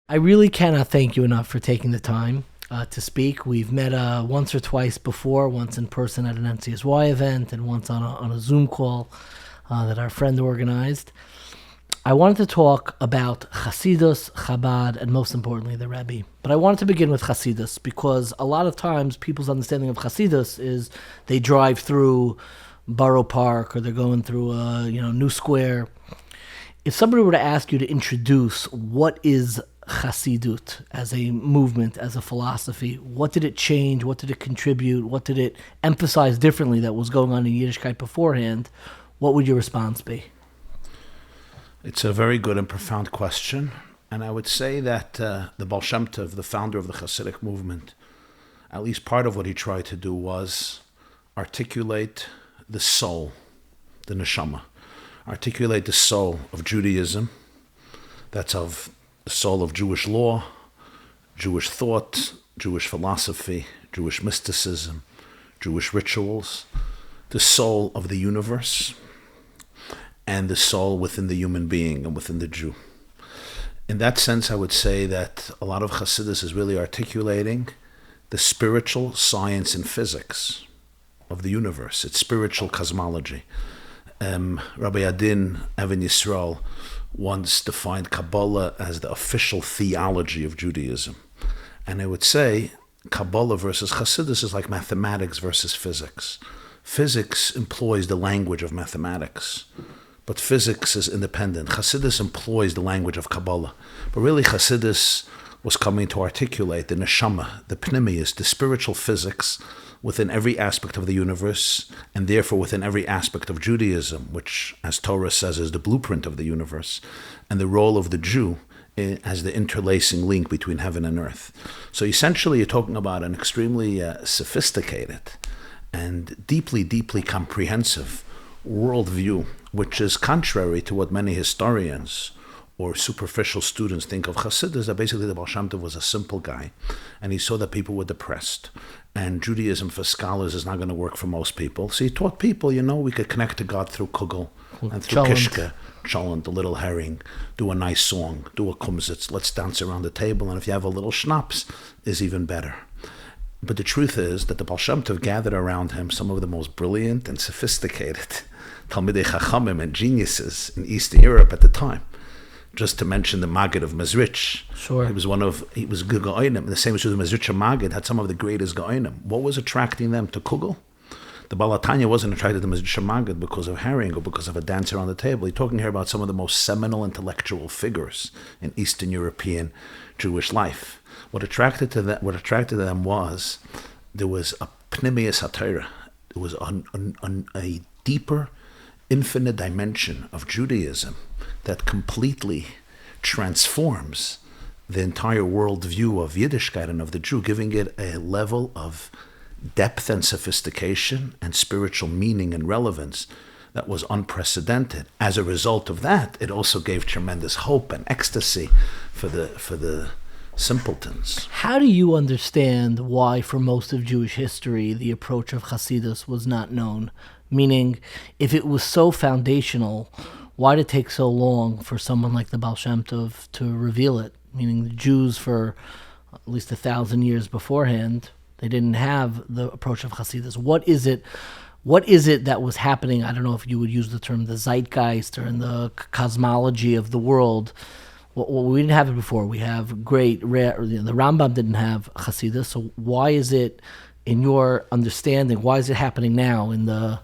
I really cannot thank you enough for taking the time to speak. We've met once or twice before, once in person at an NCSY event and once on a Zoom call that our friend organized. I wanted to talk about Chassidus, Chabad, and most importantly, the Rebbe. But I wanted to begin with Chassidus because a lot of times people's understanding of Chassidus is they drive through Borough Park or they're going through a New Square. If somebody were to ask you to introduce what is Chassidut as a movement, as a philosophy, what did it change? What did it contribute? What did it emphasize differently that was going on in Yiddishkeit beforehand? What would your response be? It's a very good and profound question. And I would say that the Baal Shem Tov, the founder of the Hasidic movement, at least part of what he tried to do was articulate the soul, the neshama, articulate the soul of Judaism, that's of the soul of Jewish law, Jewish thought, Jewish philosophy, Jewish mysticism, Jewish rituals, the soul of the universe, and the soul within the human being and within the Jew. In that sense, I would say that a lot of Chassidus is really articulating the spiritual science and physics of the universe. It's spiritual cosmology. Rabbi Adin Even Yisrael once defined Kabbalah as the official theology of Judaism. And I would say Kabbalah versus Chassidus is like mathematics versus physics. Physics employs the language of mathematics, but physics is independent. Chassidus employs the language of Kabbalah. But really Chassidus was coming to articulate the neshama, the pnimius, the spiritual physics within every aspect of the universe, and therefore within every aspect of Judaism, which, as Torah says, is the blueprint of the universe, and the role of the Jew as the interlacing link between heaven and earth. So essentially you're talking about an extremely sophisticated and deeply, deeply comprehensive worldview, which is contrary to what many historians or superficial students think of Chassidus, that basically the Baal Shem Tov was a simple guy, and he saw that people were depressed, and Judaism for scholars is not going to work for most people. So he taught people, we could connect to God through kugel and through kishke, cholent, the little herring, do a nice song, do a kumsitz, let's dance around the table, and if you have a little schnapps, is even better. But the truth is that the Baal Shem Tov gathered around him some of the most brilliant and sophisticated Talmidei Chachamim and geniuses in Eastern Europe at the time. Just to mention the Maggid of Mezrich. Sure. He was Gaonim. The same as the Mezricher Maggid had some of the greatest Gaonim. What was attracting them to Kugel? The Baal HaTanya wasn't attracted to the Mezricher Maggid because of herring or because of a dance around the table. He's talking here about some of the most seminal intellectual figures in Eastern European Jewish life. What attracted to them was there was a pnimius HaTorah. There was a deeper, infinite dimension of Judaism that completely transforms the entire worldview of Yiddishkeit and of the Jew, giving it a level of depth and sophistication and spiritual meaning and relevance that was unprecedented. As a result of that, it also gave tremendous hope and ecstasy for the simpletons. How do you understand why, for most of Jewish history, the approach of Chassidus was not known? Meaning, if it was so foundational, why did it take so long for someone like the Baal Shem Tov to reveal it? Meaning the Jews, for at least 1,000 years beforehand, they didn't have the approach of Chassidus. What is it that was happening? I don't know if you would use the term the zeitgeist or in the cosmology of the world. Well, we didn't have it before. We have the Rambam didn't have Chassidus. So why is it, in your understanding, why is it happening now in the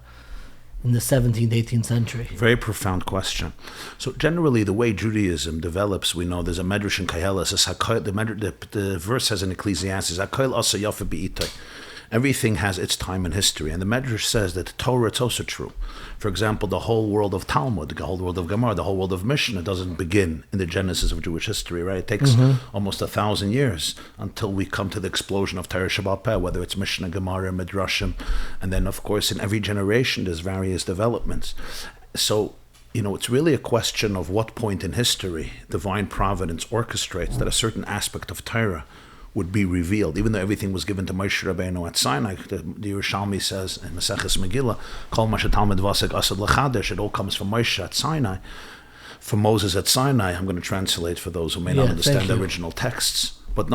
17th, 18th century? Very profound question. So generally, the way Judaism develops, we know there's a Medrash in Koheles. The verse has in Ecclesiastes, "Hakol asa yafa b'itay." Everything has its time and history. And the Medrash says that the Torah, it's also true. For example, the whole world of Talmud, the whole world of Gemara, the whole world of Mishnah doesn't begin in the genesis of Jewish history, right? It takes almost 1,000 years until we come to the explosion of Torah Shabbat Peh, whether it's Mishnah, Gemara, Midrashim. And then, of course, in every generation, there's various developments. So, it's really a question of what point in history divine providence orchestrates that a certain aspect of Torah would be revealed, even though everything was given to Moshe Rabbeinu at Sinai. The Yerushalmi says in Maseches Megillah, "Kol ma shetalmid vasek asad lechadesh," it all comes from Moshe at Sinai. for Moses at Sinai, I'm going to translate for those who may not Yeah, understand thank the you. original texts. But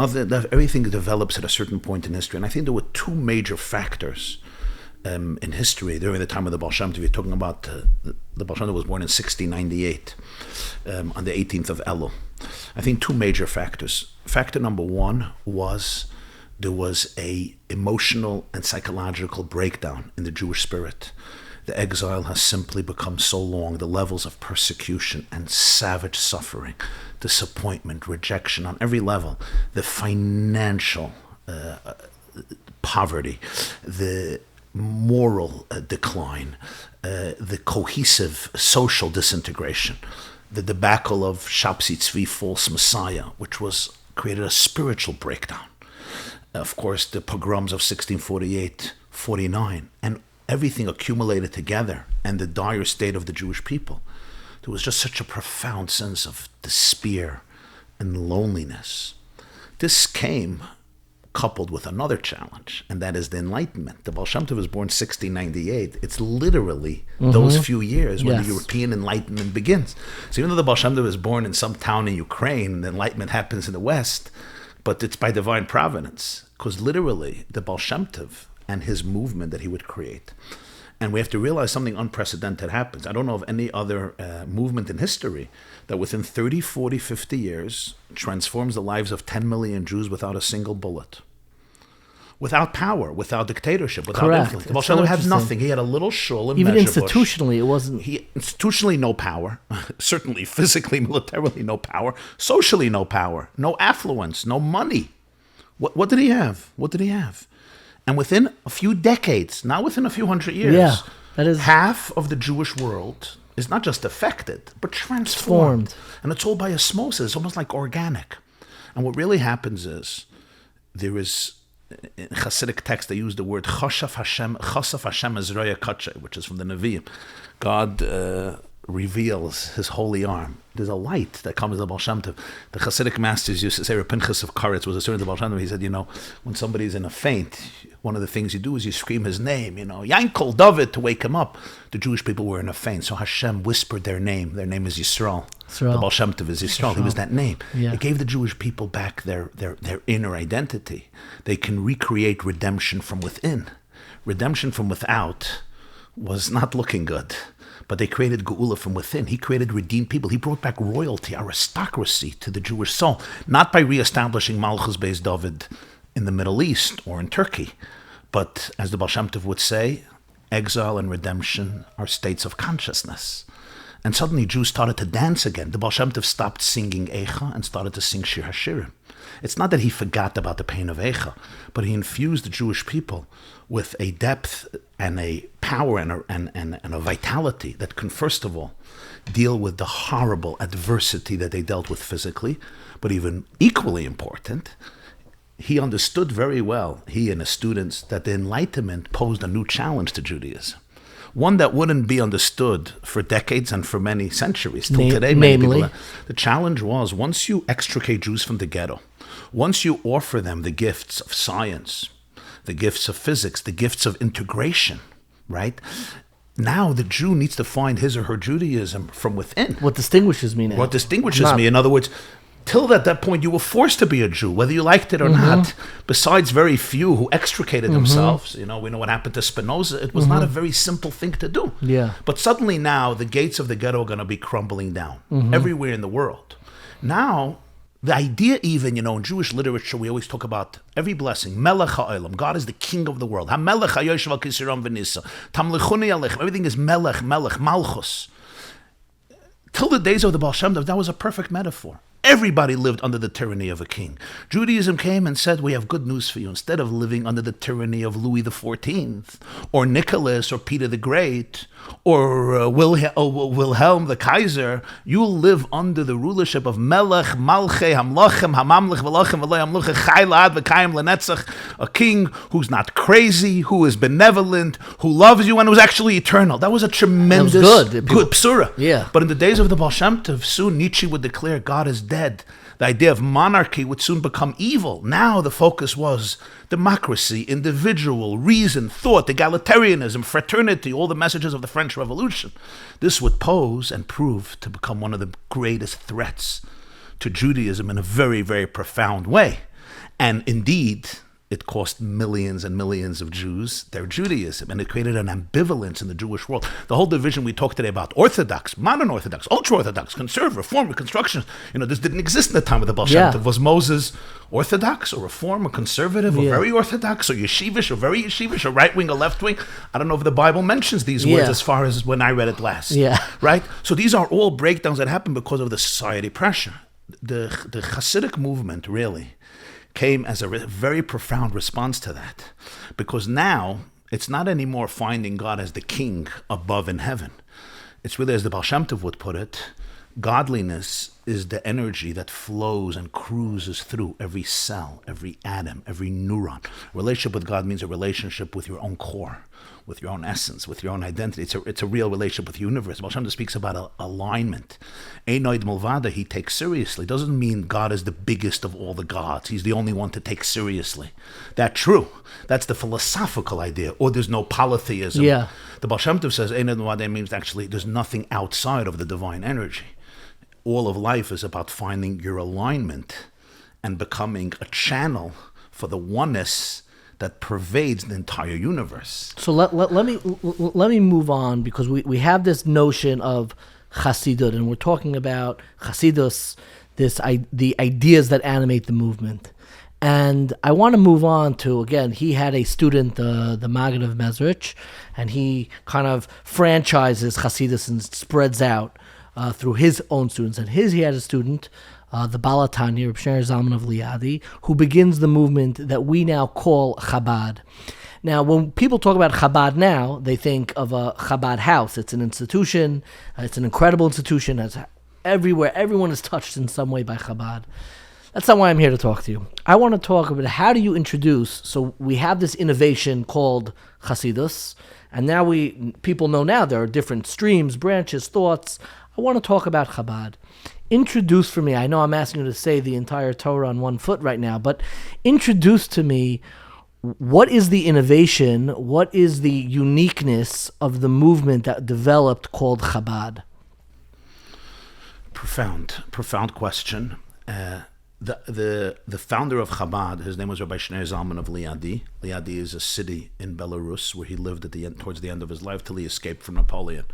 everything develops at a certain point in history. And I think there were two major factors in history during the time of the Baal Shem Tov. You're talking about the Baal Shem Tov was born in 1698 on the 18th of Elul. I think two major factors. Factor number one was there was a emotional and psychological breakdown in the Jewish spirit. The exile has simply become so long, the levels of persecution and savage suffering, disappointment, rejection on every level, the financial poverty, the moral decline, the cohesive social disintegration, the debacle of Shabsi Tzvi, false messiah, which created a spiritual breakdown. Of course, the pogroms of 1648-49, and everything accumulated together, and the dire state of the Jewish people. There was just such a profound sense of despair and loneliness. This came coupled with another challenge, and that is the Enlightenment. The Baal Shem Tov was born 1698. It's literally those few years when the European Enlightenment begins. So even though the Baal Shem Tov was born in some town in Ukraine, the Enlightenment happens in the West, but it's by divine providence, because literally the Baal Shem Tov and his movement that he would create. And we have to realize something unprecedented happens. I don't know of any other movement in history that within 30, 40, 50 years transforms the lives of 10 million Jews without a single bullet. Without power, without dictatorship, without influence. The Baal Shem Tov had nothing. He had a little shul in Even Mezhebush. institutionally, it wasn't... Institutionally, no power. Certainly, physically, militarily, no power. Socially, no power. No affluence, no money. What did he have? What did he have? And within a few decades, not within a few hundred years, half of the Jewish world is not just affected, but transformed. And it's all by osmosis. It's almost like organic. And what really happens is, there is, in Hasidic text, they use the word Chosaf Hashem Ezroya Kache, which is from the Nevi'im. God reveals his holy arm. There's a light that comes to the Baal Shem Tov. The Hasidic masters used to say, Pinchas of Karetz was a student of the Baal Shem Tov. He said, when somebody's in a faint, one of the things you do is you scream his name, Yankel, David, to wake him up. The Jewish people were in a faint, so Hashem whispered their name. Their name is Yisrael. The Baal Shem Tov is Yisrael. He was that name. Yeah. It gave the Jewish people back their inner identity. They can recreate redemption from within. Redemption from without was not looking good. But they created Geula from within. He created redeemed people. He brought back royalty, aristocracy to the Jewish soul, not by reestablishing Malchus Beis David in the Middle East or in Turkey, but as the Baal Shem Tov would say, exile and redemption are states of consciousness. And suddenly Jews started to dance again. The Baal Shem Tov stopped singing Eicha and started to sing Shir HaShirim. It's not that he forgot about the pain of Eicha, but he infused the Jewish people with a depth and a power and a vitality that can, first of all, deal with the horrible adversity that they dealt with physically, but even equally important, he understood very well, he and his students, that the Enlightenment posed a new challenge to Judaism. One that wouldn't be understood for decades and for many centuries. Till today, many people. The challenge was, once you extricate Jews from the ghetto, once you offer them the gifts of science, the gifts of physics, the gifts of integration, right? Now the Jew needs to find his or her Judaism from within. What distinguishes me now. What distinguishes me. In other words, till at that point, you were forced to be a Jew, whether you liked it or not. Besides very few who extricated themselves, we know what happened to Spinoza. It was not a very simple thing to do. Yeah. But suddenly now, the gates of the ghetto are going to be crumbling down everywhere in the world. Now, the idea even, in Jewish literature, we always talk about every blessing. Melech ha'olam. God is the king of the world. Ha-melech ha'yoshev al-kisiram v'nisa. Tamlichuni alechem. Everything is melech, malchus. Till the days of the Baal Shem Tov, that was a perfect metaphor. Everybody lived under the tyranny of a king. Judaism came and said, we have good news for you. Instead of living under the tyranny of Louis XIV, or Nicholas, or Peter the Great, or Wilhelm the Kaiser, you'll live under the rulership of Melech, Malchei, Hamlochem, Hamamlich, Velochem, Veloi Hamluche, Chaylad, V'kayim Lenetzach, a king who's not crazy, who is benevolent, who loves you, and who's actually eternal. That was a tremendous, good psura. Yeah. But in the days of the Baal Shem Tov, soon Nietzsche would declare, God is dead. The idea of monarchy would soon become evil. Now the focus was democracy, individual, reason, thought, egalitarianism, fraternity, all the messages of the French Revolution. This would pose and prove to become one of the greatest threats to Judaism in a very, very profound way. And indeed, it cost millions and millions of Jews their Judaism, and it created an ambivalence in the Jewish world. The whole division we talk today about Orthodox, modern Orthodox, ultra-Orthodox, conservative, Reform, Reconstruction, this didn't exist in the time of the Baal Shem Tov. Was Moses Orthodox or Reform or conservative or very Orthodox or yeshivish or very yeshivish or right-wing or left-wing? I don't know if the Bible mentions these words as far as when I read it last. Right? So these are all breakdowns that happen because of the society pressure. The Hasidic movement really came as a very profound response to that, because now it's not anymore finding God as the king above in heaven. It's really, as the Baal Shem Tov would put it, godliness is the energy that flows and cruises through every cell, every atom, every neuron. Relationship with God means a relationship with your own core, with your own essence, with your own identity. It's a real relationship with the universe. Baal Shem Tov speaks about alignment. Einoid Mulvada, he takes seriously. Doesn't mean God is the biggest of all the gods. He's the only one to take seriously. That's true. That's the philosophical idea. Or there's no polytheism. The Baal Shem Tov says Einoid Mulvada means actually there's nothing outside of the divine energy. All of life is about finding your alignment and becoming a channel for the oneness that pervades the entire universe. So let me move on, because we have this notion of Chassidut, and we're talking about Chassidus, the ideas that animate the movement. And I want to move on to, again, he had a student, the Maggid of Mezrich, and he kind of franchises Chassidus and spreads out through his own students. And he had a student, the Baal HaTanya, Reb Shneur Zalman of Liadi, who begins the movement that we now call Chabad. Now, when people talk about Chabad now, they think of a Chabad house. It's an institution. It's an incredible institution. It's everywhere. Everyone is touched in some way by Chabad. That's not why I'm here to talk to you. I want to talk about how do you introduce, so we have this innovation called Chassidus, and now people know now there are different streams, branches, thoughts. I want to talk about Chabad. Introduce for me, I know I'm asking you to say the entire Torah on one foot right now, but introduce to me, what is the innovation, what is the uniqueness of the movement that developed called Chabad? Profound question. The founder of Chabad, his name was Rabbi Shneur Zalman of Liadi. Liadi is a city in Belarus where he lived towards the end of his life till he escaped from Napoleon.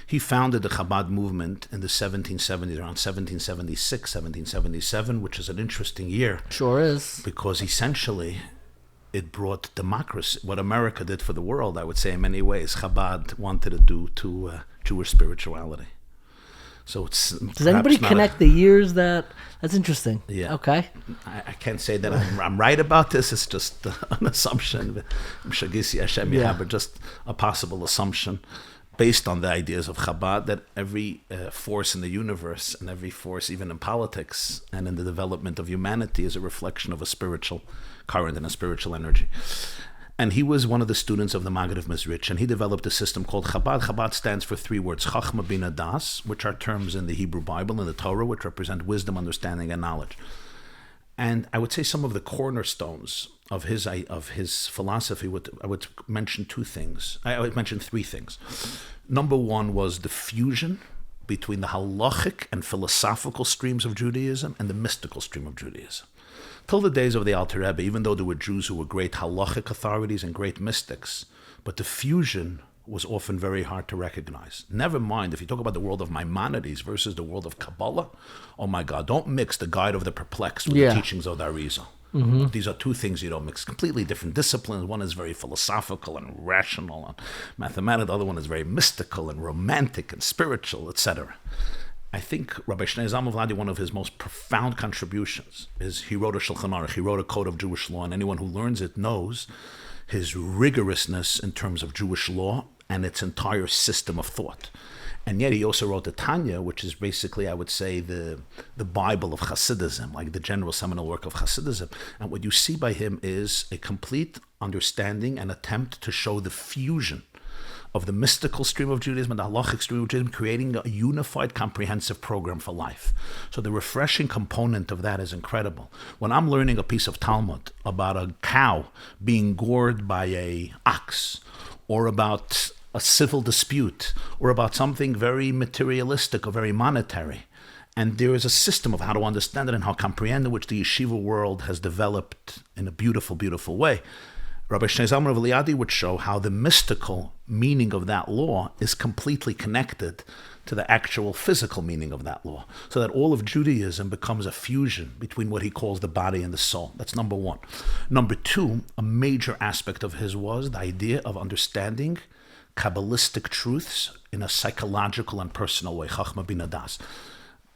He founded the Chabad movement in the 1770s, around 1776, 1777, which is an interesting year. Sure is. Because essentially it brought democracy. What America did for the world, I would say in many ways, Chabad wanted to do to Jewish spirituality. So it's. Does anybody connect the years that? That's interesting. Yeah. Okay. I can't say that I'm right about this. It's just an assumption. But just a possible assumption based on the ideas of Chabad, that every force in the universe and every force even in politics and in the development of humanity is a reflection of a spiritual current and a spiritual energy. And he was one of the students of the Maggid of Mezrich, and he developed a system called Chabad. Chabad stands for three words, Chachma Bina Das, which are terms in the Hebrew Bible and the Torah, which represent wisdom, understanding, and knowledge. And I would say some of the cornerstones of his philosophy, I would mention two things. I would mention three things. Number one was the fusion between the halachic and philosophical streams of Judaism and the mystical stream of Judaism. Till the days of the Alter Rebbe, even though there were Jews who were great halachic authorities and great mystics, but the fusion was often very hard to recognize. Never mind, if you talk about the world of Maimonides versus the world of Kabbalah, oh my God, don't mix the Guide of the Perplexed with the teachings of the Arizal. Mm-hmm. These are two things you don't mix. Completely different disciplines. One is very philosophical and rational and mathematical. The other one is very mystical and romantic and spiritual, etc. I think Rabbi Shneur Zalman of Liadi, one of his most profound contributions is he wrote a Shulchan Aruch, he wrote a code of Jewish law, and anyone who learns it knows his rigorousness in terms of Jewish law and its entire system of thought. And yet he also wrote the Tanya, which is basically, I would say, the Bible of Hasidism, like the general seminal work of Hasidism. And what you see by him is a complete understanding and attempt to show the fusion of the mystical stream of Judaism and the halachic stream of Judaism, creating a unified, comprehensive program for life. So the refreshing component of that is incredible. When I'm learning a piece of Talmud about a cow being gored by a ox, or about a civil dispute, or about something very materialistic or very monetary, and there is a system of how to understand it and how to comprehend it, which the yeshiva world has developed in a beautiful, beautiful way. Rabbi Shnei Rav Eliadi would show how the mystical meaning of that law is completely connected to the actual physical meaning of that law, so that all of Judaism becomes a fusion between what he calls the body and the soul. That's number one. Number two, a major aspect of his was the idea of understanding Kabbalistic truths in a psychological and personal way, Chachma Bina Das.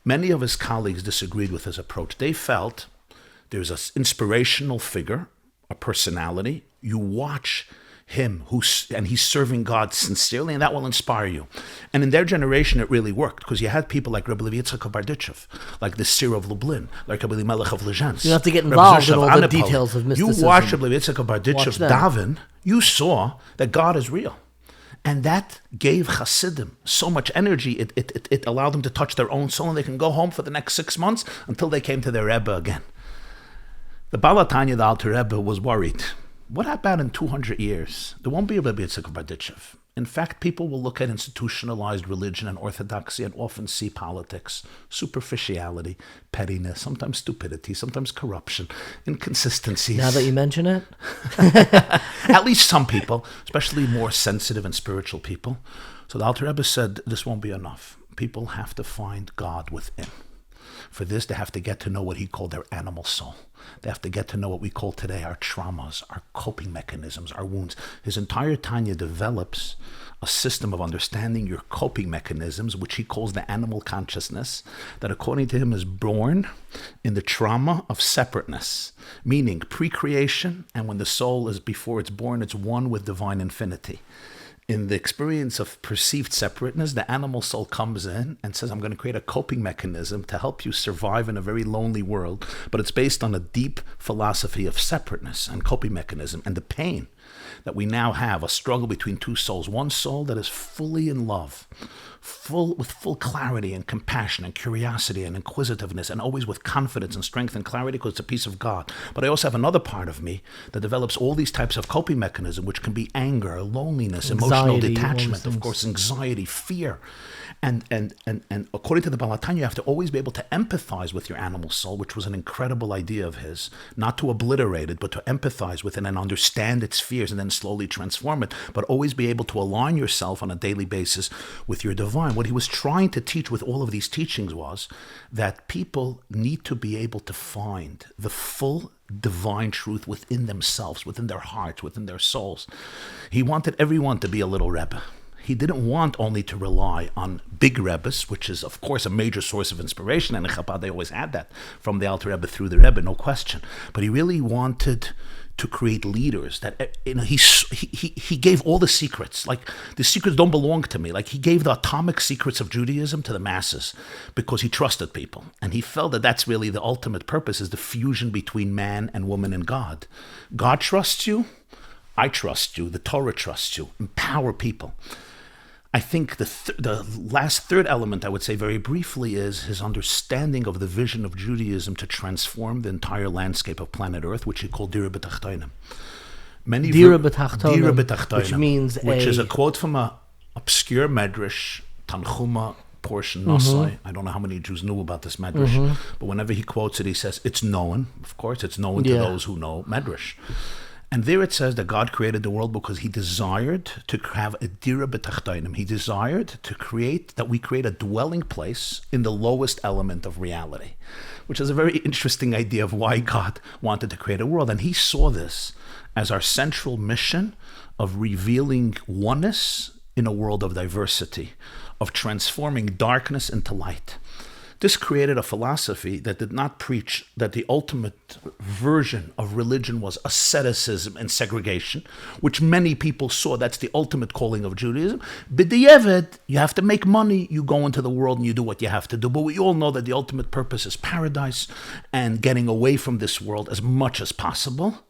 Many of his colleagues disagreed with his approach. They felt there's an inspirational figure, a personality. You watch him, and he's serving God sincerely, and that will inspire you. And in their generation, it really worked, because you had people like Rabbi Yitzchak, like the Sir of Lublin, like Rabbi Melech of Lezhensk. You have to get involved in all the details of mysticism. You watch Rabbi Yitzchak daven, you saw that God is real. And that gave Hasidim so much energy, it allowed them to touch their own soul, and they can go home for the next 6 months until they came to their Rebbe again. The Baal HaTanya, the Alter Rebbe, was worried. What about in 200 years? There won't be a Rabbi Yitzchak Berditchev. In fact, people will look at institutionalized religion and orthodoxy and often see politics, superficiality, pettiness, sometimes stupidity, sometimes corruption, inconsistencies. Now that you mention it? At least some people, especially more sensitive and spiritual people. So the Alter Rebbe said, this won't be enough. People have to find God within. For this, they have to get to know what he called their animal soul. They have to get to know what we call today our traumas, our coping mechanisms, our wounds. His entire Tanya develops a system of understanding your coping mechanisms, which he calls the animal consciousness, that according to him is born in the trauma of separateness, meaning pre-creation, and when the soul is, before it's born, it's one with divine infinity. In the experience of perceived separateness, the animal soul comes in and says, I'm going to create a coping mechanism to help you survive in a very lonely world, but it's based on a deep philosophy of separateness and coping mechanism and the pain that we now have, a struggle between two souls. One soul that is fully in love, with full clarity and compassion and curiosity and inquisitiveness, and always with confidence and strength and clarity because it's a piece of God. But I also have another part of me that develops all these types of coping mechanisms, which can be anger, loneliness, anxiety, emotional detachment, of course, anxiety, fear. And according to the Baal HaTanya, you have to always be able to empathize with your animal soul, which was an incredible idea of his, not to obliterate it, but to empathize with it and understand its fears and then slowly transform it, but always be able to align yourself on a daily basis with your divine. What he was trying to teach with all of these teachings was that people need to be able to find the full divine truth within themselves, within their hearts, within their souls. He wanted everyone to be a little Rebbe. He didn't want only to rely on big Rebbes, which is, of course, a major source of inspiration, and in Chabad they always had that from the Alter Rebbe through the Rebbe, no question. But he really wanted to create leaders that, he gave all the secrets. Like, the secrets don't belong to me. Like, he gave the atomic secrets of Judaism to the masses because he trusted people. And he felt that that's really the ultimate purpose, is the fusion between man and woman and God. God trusts you. I trust you. The Torah trusts you. Empower people. I think the last third element, I would say very briefly, is his understanding of the vision of Judaism to transform the entire landscape of planet Earth, which he called Dira B'Tachtonim. Dira B'Tachtonim, which is a quote from an obscure medrash, Tanchuma portion, Nosai. I don't know how many Jews knew about this medrash, but whenever he quotes it, he says, it's known. Of course, it's known to those who know medrash. And there it says that God created the world because he desired to have a dira b'tachtonim. He desired to create, that we create a dwelling place in the lowest element of reality, which is a very interesting idea of why God wanted to create a world. And he saw this as our central mission of revealing oneness in a world of diversity, of transforming darkness into light. This created a philosophy that did not preach that the ultimate version of religion was asceticism and segregation, which many people saw that's the ultimate calling of Judaism. B'diavad, you have to make money, you go into the world and you do what you have to do. But we all know that the ultimate purpose is paradise and getting away from this world as much as possible.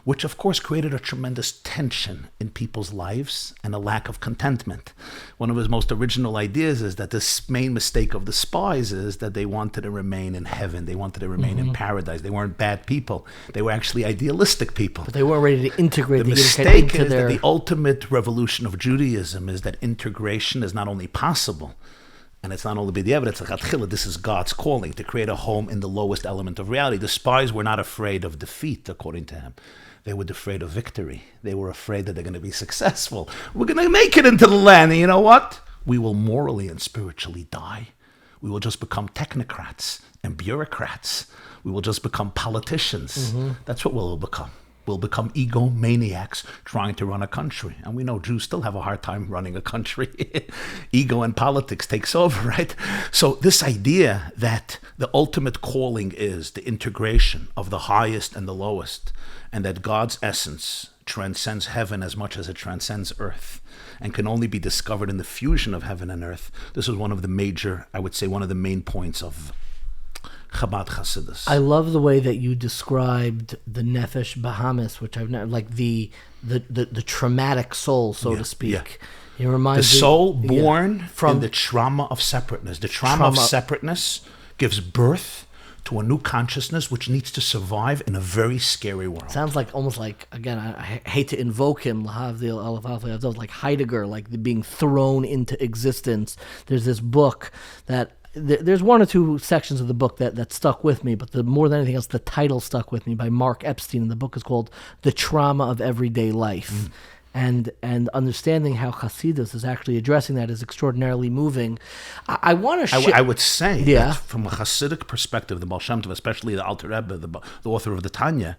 which of course created a tremendous tension in people's lives and a lack of contentment. One of his most original ideas is that this main mistake of the spies is that they wanted to remain in heaven. They wanted to remain in paradise. They weren't bad people. They were actually idealistic people. But they weren't ready to integrate the mistake is that the ultimate revolution of Judaism is that integration is not only possible, and it's not only by the evidence, this is God's calling to create a home in the lowest element of reality. The spies were not afraid of defeat, according to him. They were afraid of victory. They were afraid that they're going to be successful. We're going to make it into the land. And you know what? We will morally and spiritually die. We will just become technocrats and bureaucrats. We will just become politicians. That's what we'll become. We'll become egomaniacs trying to run a country. And we know Jews still have a hard time running a country. Ego and politics takes over, right? So this idea that the ultimate calling is the integration of the highest and the lowest, and that God's essence transcends heaven as much as it transcends earth, and can only be discovered in the fusion of heaven and earth. This is one of the major, I would say, one of the main points of Chabad Chassidus. I love the way that you described the nefesh bahamis, which I've never, like the traumatic soul, so to speak. It reminds the soul born from the trauma of separateness. The trauma of separateness gives birth to a new consciousness which needs to survive in a very scary world. Sounds like almost like, again, I hate to invoke him, like Heidegger, like the being thrown into existence. There's this book that there's one or two sections of the book that stuck with me, but more than anything else, the title stuck with me, by Mark Epstein, and the book is called The Trauma of Everyday Life. And understanding how Chassidus is actually addressing that is extraordinarily moving. I want to I would say that from a Hasidic perspective, the Baal Shem Tov, especially the Alter Rebbe, the author of the Tanya,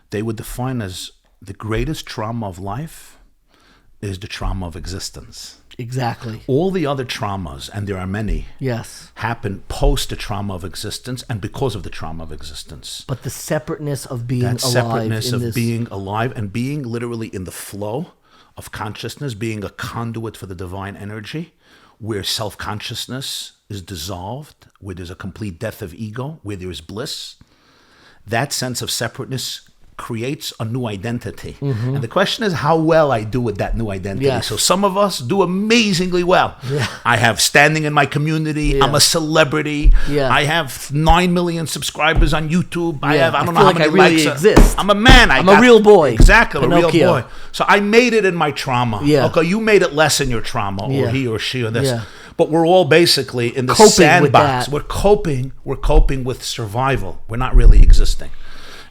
they would define as the greatest trauma of life is the trauma of existence. Exactly. All the other traumas, and there are many, happen post the trauma of existence and because of the trauma of existence. But the separateness of being alive. Being alive and being literally in the flow of consciousness, being a conduit for the divine energy, where self-consciousness is dissolved, where there's a complete death of ego, where there is bliss. That sense of separateness creates a new identity. And the question is how well I do with that new identity. So some of us do amazingly well. I have standing in my community. I'm a celebrity. I have 9 million subscribers on YouTube. I don't know how many likes. Exist. I'm a man. I'm a real boy. Exactly, Pinocchio. a real boy. So I made it in my trauma. Okay, you made it less in your trauma, or he or she or this. But we're all basically in the sandbox. We're coping with survival. We're not really existing.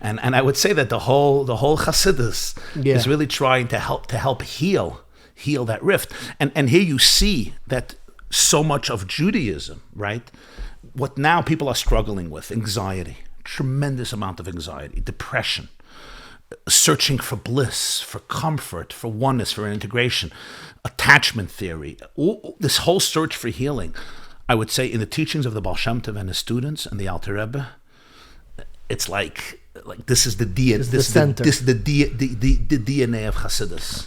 And I would say that the whole Chassidus is really trying to help heal that rift. And here you see that so much of Judaism, right? What now people are struggling with, anxiety, tremendous amount of anxiety, depression, searching for bliss, for comfort, for oneness, for integration, attachment theory, this whole search for healing. I would say in the teachings of the Baal Shem Tov and his students and the Alter Rebbe, it's like this is the DNA. This is the DNA of Chassidus.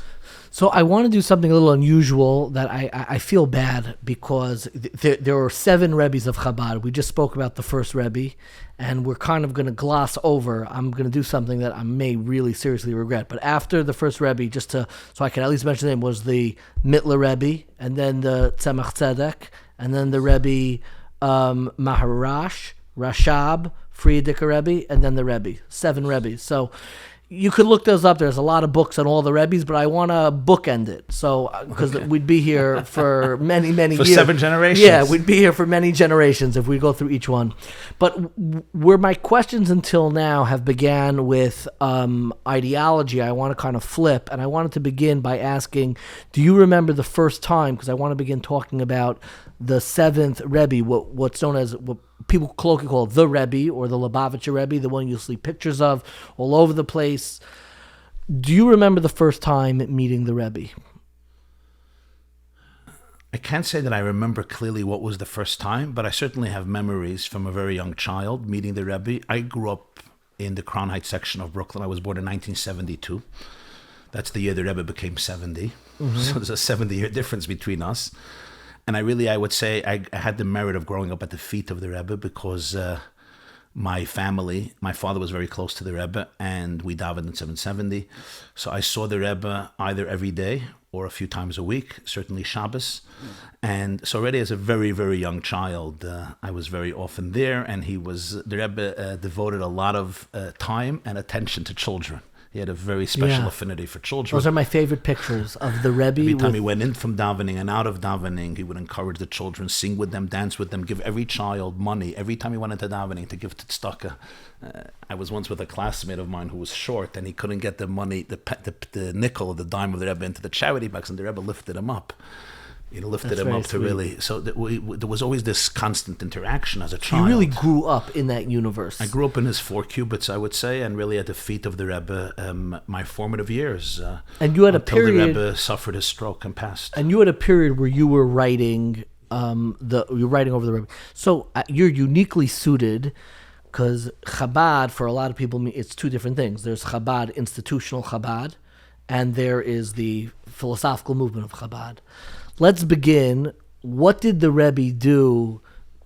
So I want to do something a little unusual that I feel bad because there are 7 Rebbes of Chabad. We just spoke about the first Rebbe, and we're kind of going to gloss over. I'm going to do something that I may really seriously regret. But after the first Rebbe, so I can at least mention the name, was the Mittler Rebbe, and then the Tzemach Tzedek, and then the Rebbe Maharash, Rashab, Frierdiker Rebbe, and then the Rebbe. 7 Rebbes. So you could look those up. There's a lot of books on all the Rebbes, but I want to bookend it. So, because we'd be here for many years. For 7 generations. Yeah, we'd be here for many generations if we go through each one. But where my questions until now have began with ideology, I want to kind of flip. And I wanted to begin by asking, do you remember the first time, because I want to begin talking about the 7th Rebbe, what's known as, what people colloquially call the Rebbe, or the Lubavitcher Rebbe, the one you'll see pictures of all over the place. Do you remember the first time meeting the Rebbe? I can't say that I remember clearly what was the first time, but I certainly have memories from a very young child meeting the Rebbe. I grew up in the Crown Heights section of Brooklyn. I was born in 1972. That's the year the Rebbe became 70. So there's a 70-year difference between us. And I would say I had the merit of growing up at the feet of the Rebbe, because my family, my father was very close to the Rebbe, and we davened in 770. So I saw the Rebbe either every day or a few times a week, certainly Shabbos. And so already as a very, very young child, I was very often there, and the Rebbe devoted a lot of time and attention to children. He had a very special affinity for children. Those are my favorite pictures of the Rebbe. Every time he went in from davening and out of davening, he would encourage the children, sing with them, dance with them, give every child money. Every time he went into davening to give tzedakah. I was once with a classmate of mine who was short, and he couldn't get the money, the nickel or the dime of the Rebbe into the charity box, and the Rebbe lifted him up. Lifted him up to really. So there was always this constant interaction as a child. You really grew up in that universe. I grew up in his 4 cubits, I would say, and really at the feet of the Rebbe my formative years. And you had a period until the Rebbe suffered his stroke and passed. And you had a period where you were writing you're writing over the Rebbe. So you're uniquely suited, because Chabad, for a lot of people, it's two different things. There's Chabad, institutional Chabad, and there is the philosophical movement of Chabad. Let's begin. What did the Rebbe do,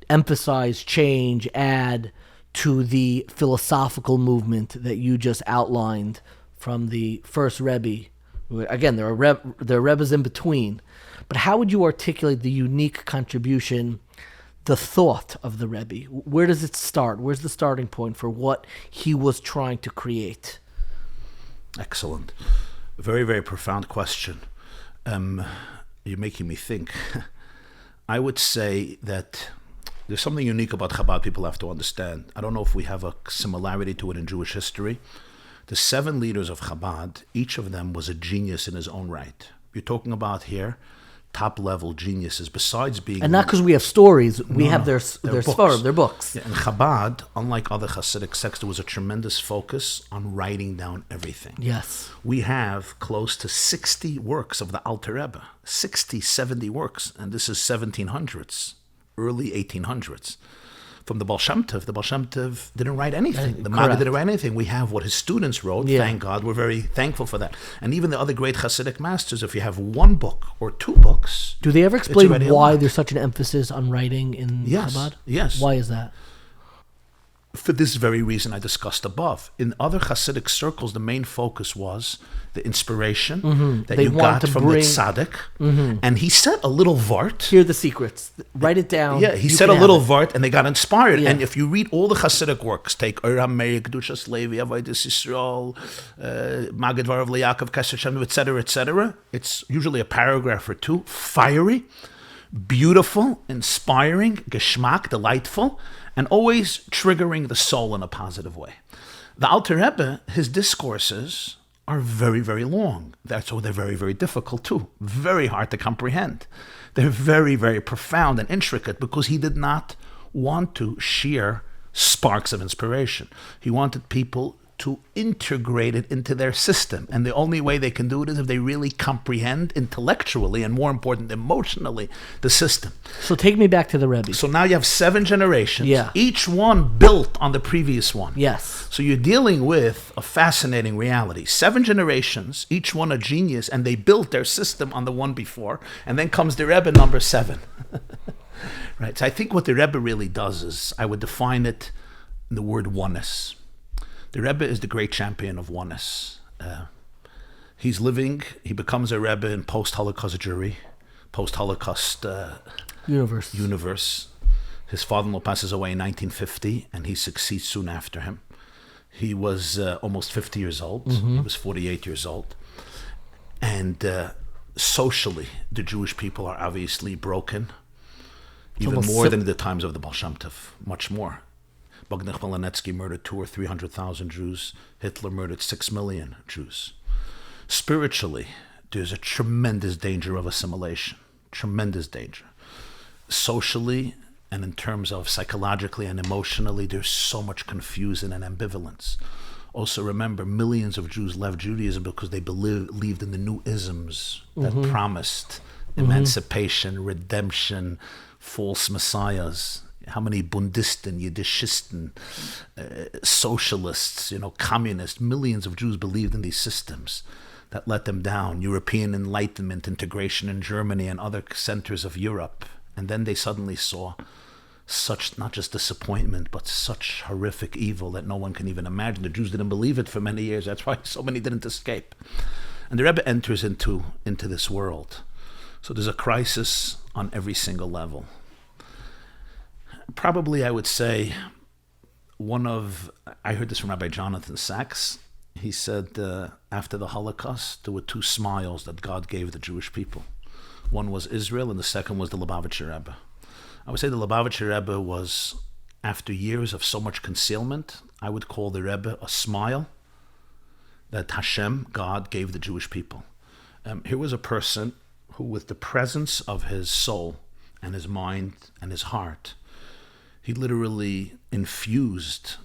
emphasize, change, add to the philosophical movement that you just outlined from the first Rebbe? Again, there are Rebbes in between. But how would you articulate the unique contribution, the thought of the Rebbe? Where does it start? Where's the starting point for what he was trying to create? Excellent. Very, very profound question. You're making me think. I would say that there's something unique about Chabad people have to understand. I don't know if we have a similarity to it in Jewish history. The 7 leaders of Chabad, each of them was a genius in his own right. You're talking about here top-level geniuses, besides being... And not because we have stories, we have their svarim, their books. Yeah, in Chabad, unlike other Hasidic sects, there was a tremendous focus on writing down everything. Yes. We have close to 60 works of the Alter Rebbe, 60, 70 works, and this is 1700s, early 1800s. From the Baal Shem Tov didn't write anything. The Maggid didn't write anything. We have what his students wrote. Yeah. Thank God. We're very thankful for that. And even the other great Hasidic masters, if you have 1 book or 2 books... Do they ever explain why there's such an emphasis on writing in Chabad? Yes. Why is that? For this very reason I discussed above. In other Hasidic circles, the main focus was the inspiration that you got from the tzaddik. And he said a little vart. Here are the secrets. Write it down. Yeah, he said a little vart, and they got inspired. Yeah. And if you read all the Hasidic works, take Ur HaMeir, Kedushas Levi, Avodas Yisrael, Magid Varav Le'Yakov, Keser Shem, etc., it's usually a paragraph or 2, fiery, beautiful, inspiring, geschmack, delightful, and always triggering the soul in a positive way. The Alter Rebbe, his discourses are very, very long. That's why they're very, very difficult too. Very hard to comprehend. They're very, very profound and intricate because he did not want to sheer sparks of inspiration. He wanted people to integrate it into their system. And the only way they can do it is if they really comprehend intellectually and, more important, emotionally, the system. So take me back to the Rebbe. So now you have 7 generations, each one built on the previous one. Yes. So you're dealing with a fascinating reality. 7 generations, each one a genius, and they built their system on the one before. And then comes the Rebbe number 7. Right. So I think what the Rebbe really does is, I would define it in the word oneness. The Rebbe is the great champion of oneness. He becomes a Rebbe in post-Holocaust Jewry, post-Holocaust universe. His father-in-law passes away in 1950, and he succeeds soon after him. He was almost 50 years old. He was 48 years old. And socially, the Jewish people are obviously broken, even more than in the times of the Baal Shem Tov, much more. Bogdan Khmelnytsky murdered 200,000 or 300,000 Jews. Hitler murdered 6 million Jews. Spiritually, there's a tremendous danger of assimilation. Tremendous danger. Socially, and in terms of psychologically and emotionally, there's so much confusion and ambivalence. Also remember, millions of Jews left Judaism because they believed in the new isms that promised emancipation, redemption, false messiahs. How many Bundisten, Yiddishisten, socialists, communists, millions of Jews believed in these systems that let them down. European Enlightenment, integration in Germany and other centers of Europe. And then they suddenly saw such, not just disappointment, but such horrific evil that no one can even imagine. The Jews didn't believe it for many years. That's why so many didn't escape. And the Rebbe enters into this world. So there's a crisis on every single level. Probably, I would say, I heard this from Rabbi Jonathan Sachs. He said after the Holocaust, there were two smiles that God gave the Jewish people. One was Israel, and the second was the Lubavitcher Rebbe. I would say the Lubavitcher Rebbe was, after years of so much concealment, I would call the Rebbe a smile that Hashem, God, gave the Jewish people. Here was a person who, with the presence of his soul and his mind and his heart, he literally infused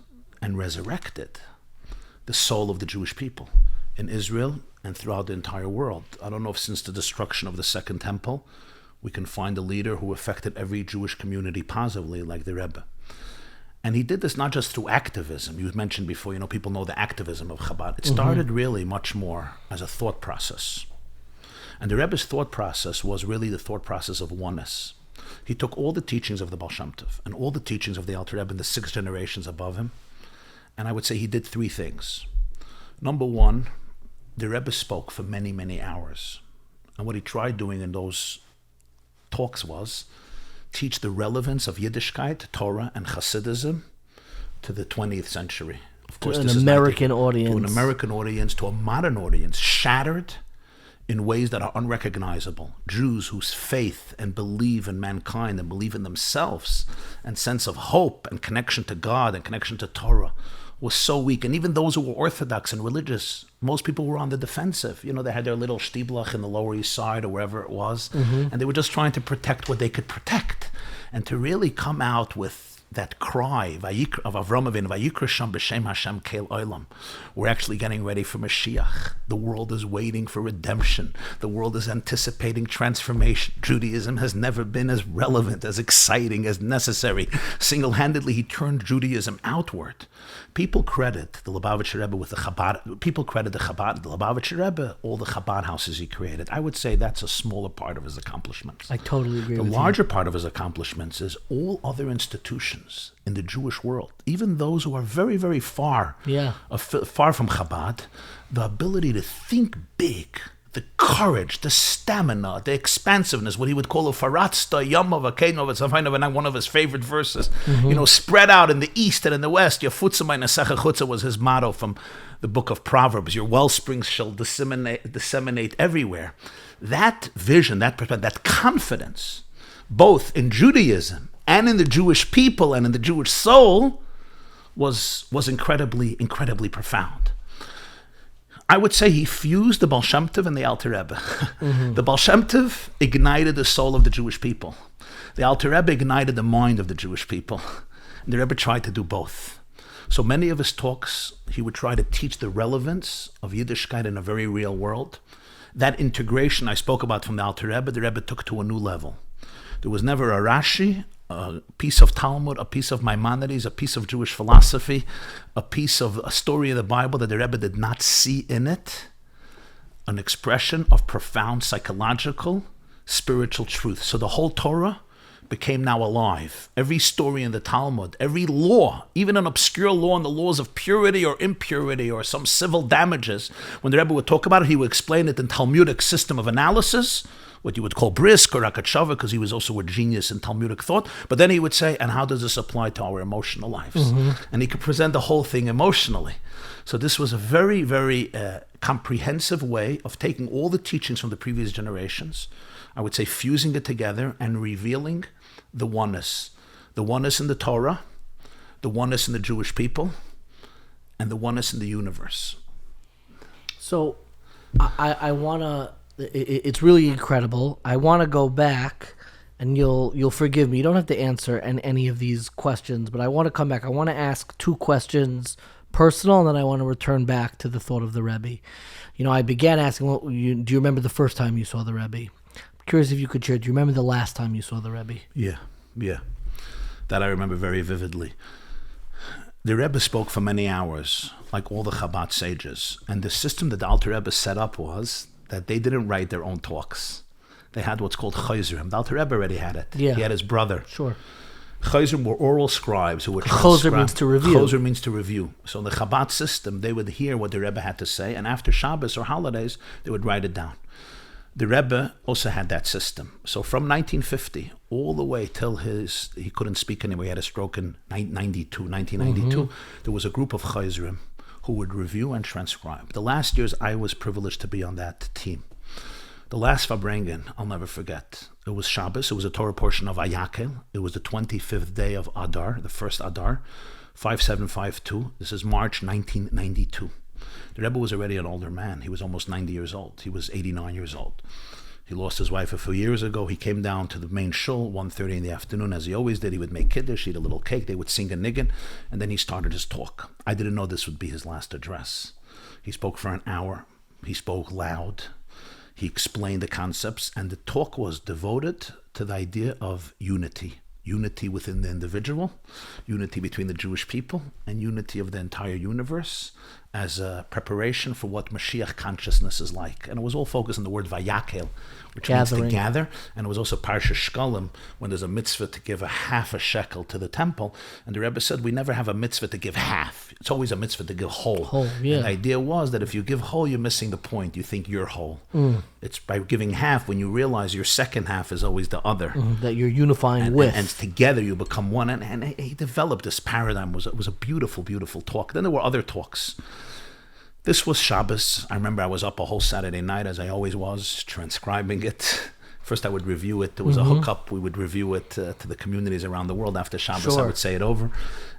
and resurrected the soul of the Jewish people in Israel and throughout the entire world. I don't know if since the destruction of the Second Temple, we can find a leader who affected every Jewish community positively like the Rebbe. And he did this not just through activism. You mentioned before, people know the activism of Chabad. It started really much more as a thought process. And the Rebbe's thought process was really the thought process of oneness. He took all the teachings of the Baal Shem Tov and all the teachings of the Alter Rebbe and the 6 generations above him, and I would say he did 3 things. Number one, the Rebbe spoke for many, many hours. And what he tried doing in those talks was teach the relevance of Yiddishkeit, Torah, and Hasidism to the 20th century. Of course, to an American audience. To an American audience, to a modern audience, shattered in ways that are unrecognizable. Jews whose faith and believe in mankind and believe in themselves and sense of hope and connection to God and connection to Torah was so weak. And even those who were Orthodox and religious, most people were on the defensive. They had their little shtiblach in the Lower East Side or wherever it was, and they were just trying to protect what they could protect. And to really come out with that cry of Avram Avinu, Vayikra Sham b'Shem Hashem Kel Olam. We're actually getting ready for Mashiach. The world is waiting for redemption. The world is anticipating transformation. Judaism has never been as relevant, as exciting, as necessary. Single-handedly, he turned Judaism outward. People credit the Lubavitcher Rebbe with the Chabad. People credit the Lubavitcher Rebbe, all the Chabad houses he created. I would say that's a smaller part of his accomplishments. I totally agree with you. The larger part of his accomplishments is all other institutions in the Jewish world, even those who are very, very far from Chabad, the ability to think big, the courage, the stamina, the expansiveness, what he would call a faratzta yamav akenov, one of his favorite verses, spread out in the east and in the west. Yafutzamai nesecha chutza was his motto from the book of Proverbs. Your well springs shall disseminate everywhere. That vision, that perspective, that confidence, both in Judaism and in the Jewish people and in the Jewish soul, was incredibly, incredibly profound. I would say he fused the Baal Shem Tov and the Alter Rebbe. The Baal Shem Tov ignited the soul of the Jewish people. The Alter Rebbe ignited the mind of the Jewish people. And the Rebbe tried to do both. So many of his talks, he would try to teach the relevance of Yiddishkeit in a very real world. That integration I spoke about from the Alter Rebbe, the Rebbe took to a new level. There was never a Rashi, a piece of Talmud, a piece of Maimonides, a piece of Jewish philosophy, a story of the Bible that the Rebbe did not see in it an expression of profound psychological, spiritual truth. So the whole Torah became now alive. Every story in the Talmud, every law, even an obscure law in the laws of purity or impurity or some civil damages, when the Rebbe would talk about it, he would explain it in Talmudic system of analysis, what you would call brisk or akachava, because he was also a genius in Talmudic thought. But then he would say, and how does this apply to our emotional lives? And he could present the whole thing emotionally. So this was a very, very comprehensive way of taking all the teachings from the previous generations, I would say fusing it together and revealing the oneness in the Torah, the oneness in the Jewish people, and the oneness in the universe. So I want to, it's really incredible. I want to go back, and you'll forgive me. You don't have to answer any of these questions, but I want to come back. I want to ask 2 questions personal, and then I want to return back to the thought of the Rebbe. I began asking, do you remember the first time you saw the Rebbe? I'm curious if you could share, do you remember the last time you saw the Rebbe? Yeah. That I remember very vividly. The Rebbe spoke for many hours, like all the Chabad sages. And the system that the Alter Rebbe set up was that they didn't write their own talks. They had what's called chayzerim. The Alter Rebbe already had it. Yeah. He had his brother. Sure. Chozrim were oral scribes who would Chozer means to review. Chozer means to review. So in the Chabad system, they would hear what the Rebbe had to say, and after Shabbos or holidays, they would write it down. The Rebbe also had that system. So from 1950 all the way till he couldn't speak anymore, he had a stroke in 1992, there was a group of Chozrim who would review and transcribe. The last years I was privileged to be on that team. The last Farbrengen, I'll never forget. It was Shabbos, it was a Torah portion of Ayakel. It was the 25th day of Adar, the first Adar, 5752. This is March 1992. The Rebbe was already an older man. He was almost 90 years old. He was 89 years old. He lost his wife a few years ago. He came down to the main shul 1:30 in the afternoon, as he always did. He would make kiddush, eat a little cake. They would sing a niggin, and then he started his talk. I didn't know this would be his last address. He spoke for an hour. He spoke loud. He explained the concepts, and the talk was devoted to the idea of unity. Unity within the individual, unity between the Jewish people, and unity of the entire universe as a preparation for what Mashiach consciousness is like. And it was all focused on the word Vayakel, which means to gather. And it was also Parsha Shkalim, when there's a mitzvah to give a half a shekel to the temple. And the Rebbe said, we never have a mitzvah to give half. It's always a mitzvah to give whole. Yeah. And the idea was that if you give whole, you're missing the point. You think you're whole. It's by giving half when you realize your second half is always the other. That you're unifying with. And together you become one. And he developed this paradigm. It was a beautiful, beautiful talk. Then there were other talks. This was Shabbos. I remember I was up a whole Saturday night, as I always was, transcribing it. First I would review it. There was a hookup. We would review it to the communities around the world. After Shabbos, I would say it over.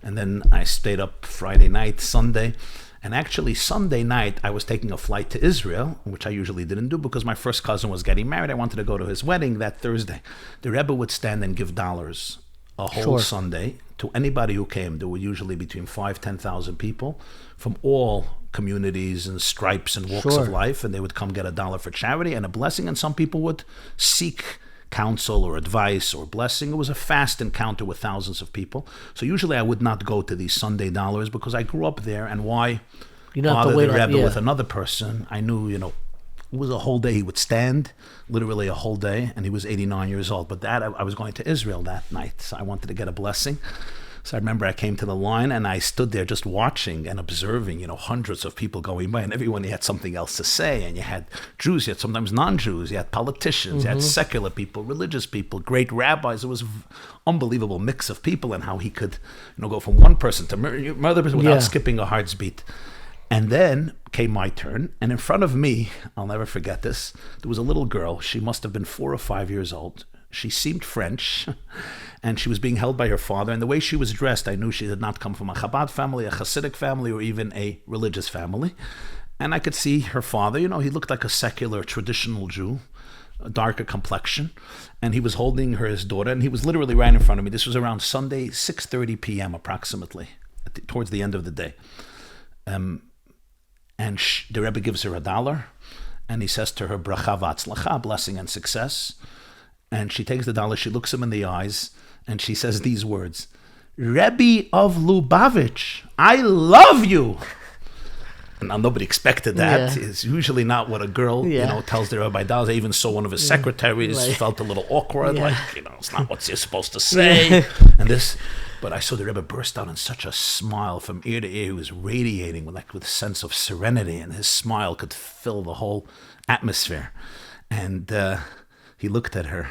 And then I stayed up Friday night, Sunday. And actually, Sunday night, I was taking a flight to Israel, which I usually didn't do because my first cousin was getting married. I wanted to go to his wedding that Thursday. The Rebbe would stand and give dollars a whole Sunday to anybody who came. There were usually between 5,000 to 10,000 people from all communities and stripes and walks of life, and they would come get $1 for charity and a blessing, and some people would seek counsel or advice or blessing. It was a fast encounter with thousands of people. So usually I would not go to these Sunday dollars because I grew up there, and why bother the Rebbe with another person? I knew, it was a whole day. He would stand, literally a whole day, and he was 89 years old. But I was going to Israel that night, so I wanted to get a blessing. So I remember I came to the line and I stood there just watching and observing, hundreds of people going by, and everyone had something else to say. And you had Jews, you had sometimes non-Jews, you had politicians, you had secular people, religious people, great rabbis. It was an unbelievable mix of people, and how he could, go from one person to another person without skipping a heart's beat. And then came my turn, and in front of me, I'll never forget this, there was a little girl. She must have been 4 or 5 years old. She seemed French, and she was being held by her father. And the way she was dressed, I knew she did not come from a Chabad family, a Hasidic family, or even a religious family. And I could see her father, he looked like a secular, traditional Jew, a darker complexion. And he was holding his daughter, and he was literally right in front of me. This was around Sunday, 6:30 p.m. approximately, towards the end of the day. And the Rebbe gives her $1, and he says to her, bracha v'atzlacha, blessing and success. And she takes the $1, she looks him in the eyes, and she says these words, Rebbe of Lubavitch, I love you. Now, nobody expected that. It's usually not what a girl, tells their Rabbi Daz. I even saw one of his secretaries felt a little awkward, it's not what you're supposed to say. But I saw the Rebbe burst out in such a smile from ear to ear. He was radiating with a sense of serenity, and his smile could fill the whole atmosphere. And he looked at her,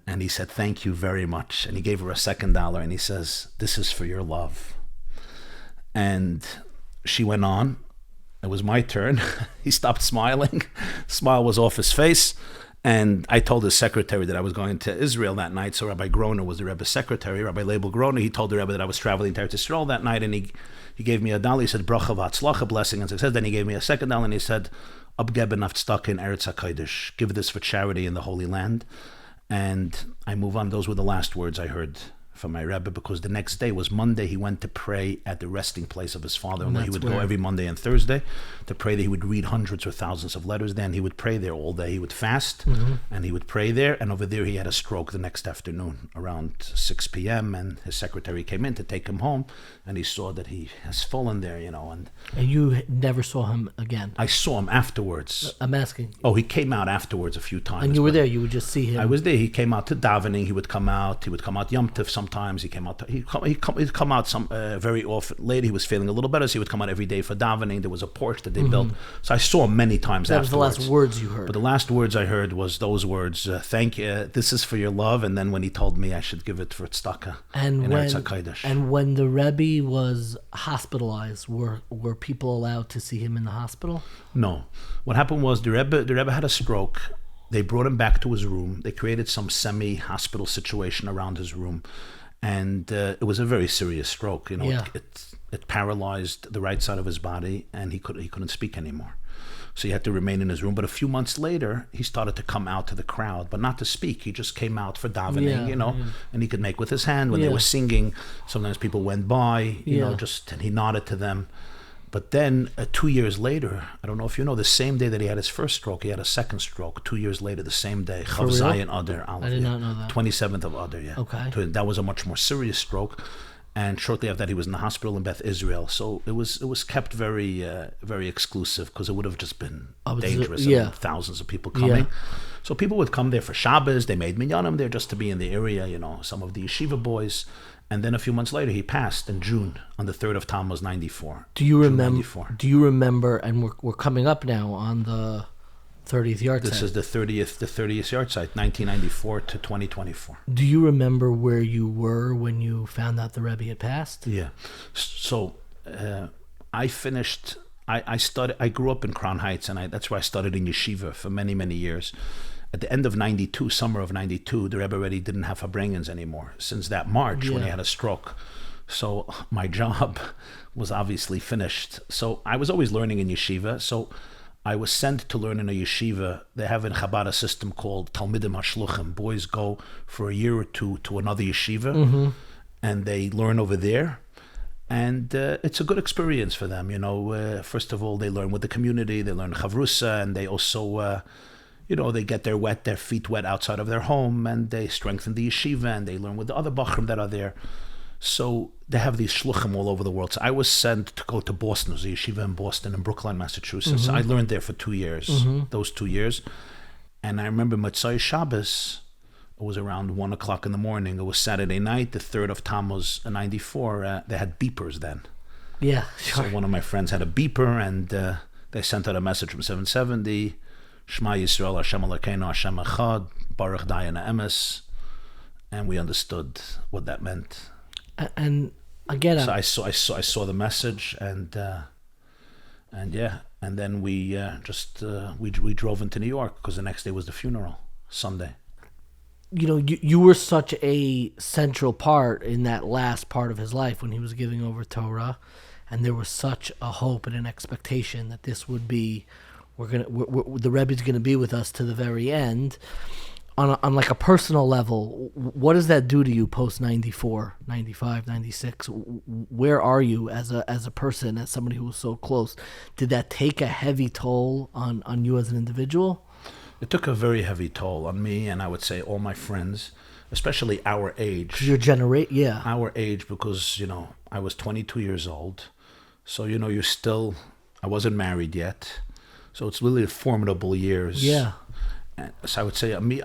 and he said, thank you very much. And he gave her a second $1, and he says, this is for your love. And she went on. It was my turn. He stopped smiling. Smile was off his face. And I told his secretary that I was going to Israel that night. So Rabbi Groner was the Rebbe's secretary, Rabbi Label Groner. He told the Rebbe that I was traveling to Eretz Yisrael that night, and he gave me $1. He said, bracha v'atzlacha, blessing and success. Then he gave me a second $1, and he said, abgeben avtzedakah in Eretz HaKodesh, give this for charity in the Holy Land. And I move on. Those were the last words I heard from my Rebbe, because the next day was Monday. He went to pray at the resting place of his father. He would go every Monday and Thursday to pray there. He would read hundreds or thousands of letters. Then he would pray there all day. He would fast, and he would pray there. And over there he had a stroke the next afternoon around 6 p.m. And his secretary came in to take him home, and he saw that he has fallen there, And you never saw him again? I saw him afterwards. I'm asking. Oh, he came out afterwards a few times. And you were there? You would just see him? I was there. He came out to davening. He would come out Yom Tov sometimes. sometimes. He came out. He'd come out some very often. Later, he was feeling a little better, so he would come out every day for davening. There was a porch that they built, so I saw him many times. That afterwards. was the last words you heard. But the last words I heard was those words: "Thank you. This is for your love." And then when he told me I should give it for tzedakah in Eretz HaKodesh. And when the Rebbe was hospitalized, were people allowed to see him in the hospital? No. What happened was the Rebbe had a stroke. They brought him back to his room. They created some semi-hospital situation around his room, and it was a very serious stroke. It paralyzed the right side of his body, and he couldn't speak anymore. So he had to remain in his room. But a few months later, he started to come out to the crowd, but not to speak. He just came out for davening, and he could make with his hand when they were singing. Sometimes people went by, and he nodded to them. But then 2 years later, I don't know if you know, the same day that he had his first stroke, he had a second stroke. 2 years later, the same day. Chav Zayin Adar. I did not know that. 27th of Adar, yeah. Okay. That was a much more serious stroke. And shortly after that, he was in the hospital in Beth Israel. So it was kept very, very exclusive because it would have just been dangerous. And thousands of people coming. Yeah. So people would come there for Shabbos. They made minyanim there just to be in the area, some of the yeshiva boys. And then a few months later, he passed in June, on the 3rd of Tammuz, 94. Do you remember, and we're coming up now on the 30th yahrtzeit. This is the 30th yahrtzeit, 1994 to 2024. Do you remember where you were when you found out the Rebbe had passed? Yeah. So I finished, I grew up in Crown Heights, and that's where I studied in yeshiva for many, many years. At the end of 92, summer of 92, the Rebbe already didn't have Farbrengens anymore since that March when he had a stroke. So my job was obviously finished. So I was always learning in yeshiva. So I was sent to learn in a yeshiva. They have in Chabad a system called Talmidim HaShluchim. Boys go for a year or two to another yeshiva, and they learn over there. And it's a good experience for them. First of all, they learn with the community. They learn chavrusa, and they also... they get their feet wet outside of their home, and they strengthen the yeshiva, and they learn with the other bachrim that are there. So they have these shluchim all over the world. So I was sent to go to Boston. There's a yeshiva in Boston, in Brookline, Massachusetts. I learned there for 2 years, those 2 years. And I remember Motzei Shabbos, it was around 1 o'clock in the morning. It was Saturday night, the 3rd of Tammuz, 94. They had beepers then. Yeah, sure. So one of my friends had a beeper, and they sent out a message from 770, Shema Yisrael, Hashem Elokeinu, Hashem Echad, Baruch Dayan Emes, and we understood what that meant. And again, so I saw the message, and then we we drove into New York because the next day was the funeral, Sunday. You were such a central part in that last part of his life when he was giving over Torah, and there was such a hope and an expectation that this would be. The Rebbe's going to be with us to the very end. On like a personal level, what does that do to you post 94, 95, 96? Where are you as a person, as somebody who was so close? Did that take a heavy toll on you as an individual? It took a very heavy toll on me, and I would say all my friends, especially our age. Your generation, yeah. Our age, because, I was 22 years old. So, you're still, I wasn't married yet. So it's really formidable years. Yeah. And so I would say, me,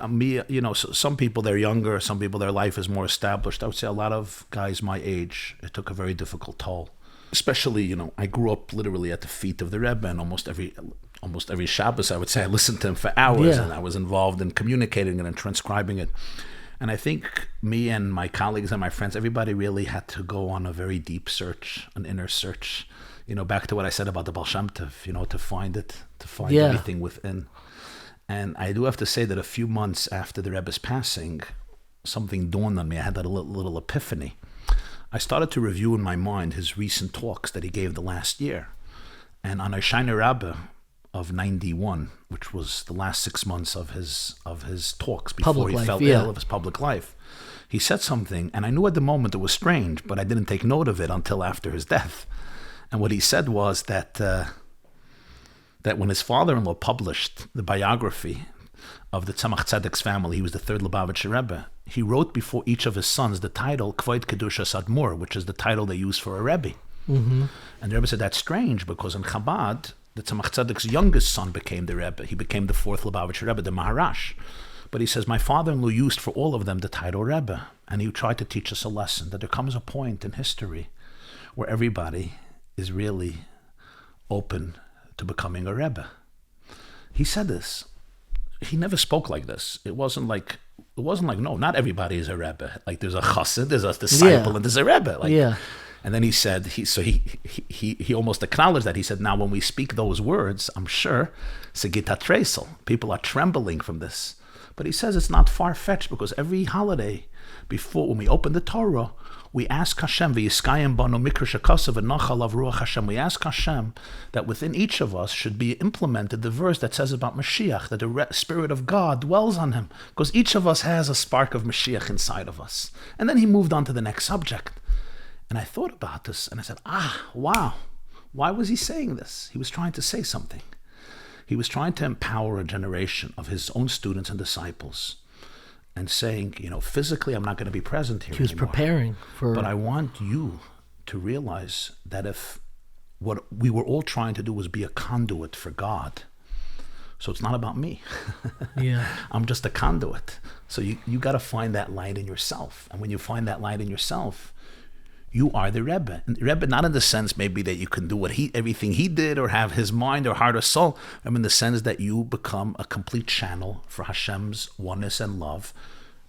so some people, they're younger. Some people, their life is more established. I would say a lot of guys my age, it took a very difficult toll. Especially, I grew up literally at the feet of the Rebbe, and almost every Shabbos, I would say, I listened to him for hours, and I was involved in communicating it and transcribing it. And I think me and my colleagues and my friends, everybody really had to go on a very deep search, an inner search. Back to what I said about the Baal Shem Tov, to find everything within. And I do have to say that a few months after the Rebbe's passing, something dawned on me. I had that little epiphany. I started to review in my mind his recent talks that he gave the last year. And on Algemeiner Rebbe of 91, which was the last 6 months of his talks before he fell ill of his public life, he said something, and I knew at the moment it was strange, but I didn't take note of it until after his death. And what he said was that when his father-in-law published the biography of the Tzemach Tzedek's family, he was the third Lubavitcher Rebbe, he wrote before each of his sons the title Kvod Kedushas Admor, which is the title they use for a Rebbe. And the Rebbe said that's strange because in Chabad, the Tzemach Tzedek's youngest son became the Rebbe. He became the fourth Lubavitcher Rebbe, the Maharash. But he says, my father-in-law used for all of them the title Rebbe. And he tried to teach us a lesson that there comes a point in history where everybody is really open to becoming a Rebbe. He said this. He never spoke like this. It wasn't like, no, not everybody is a Rebbe. Like there's a chassid, there's a disciple, and there's a Rebbe. Like, and then he said, he almost acknowledged that. He said, now when we speak those words, I'm sure, segita tresel, people are trembling from this. But he says it's not far-fetched because every holiday, before when we open the Torah, we ask Hashem, v'yiskayim banu mikra shekasav v'nachal av ruach Hashem. We ask Hashem that within each of us should be implemented the verse that says about Mashiach, that the Spirit of God dwells on him, because each of us has a spark of Mashiach inside of us. And then he moved on to the next subject. And I thought about this, and I said, wow, why was he saying this? He was trying to say something. He was trying to empower a generation of his own students and disciples and saying, physically I'm not going to be present here anymore. He was preparing for... But I want you to realize that if what we were all trying to do was be a conduit for God, so it's not about me. I'm just a conduit. So you got to find that light in yourself. And when you find that light in yourself, you are the Rebbe. And Rebbe, not in the sense maybe that you can do everything he did or have his mind or heart or soul. I mean, in the sense that you become a complete channel for Hashem's oneness and love,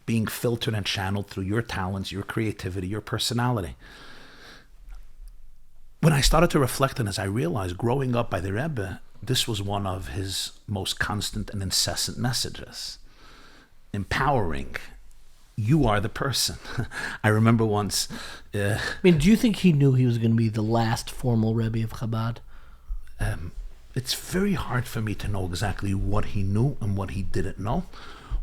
being filtered and channeled through your talents, your creativity, your personality. When I started to reflect on this, I realized growing up by the Rebbe, this was one of his most constant and incessant messages. Empowering. You are the person. I remember once... do you think he knew he was going to be the last formal Rebbe of Chabad? It's very hard for me to know exactly what he knew and what he didn't know.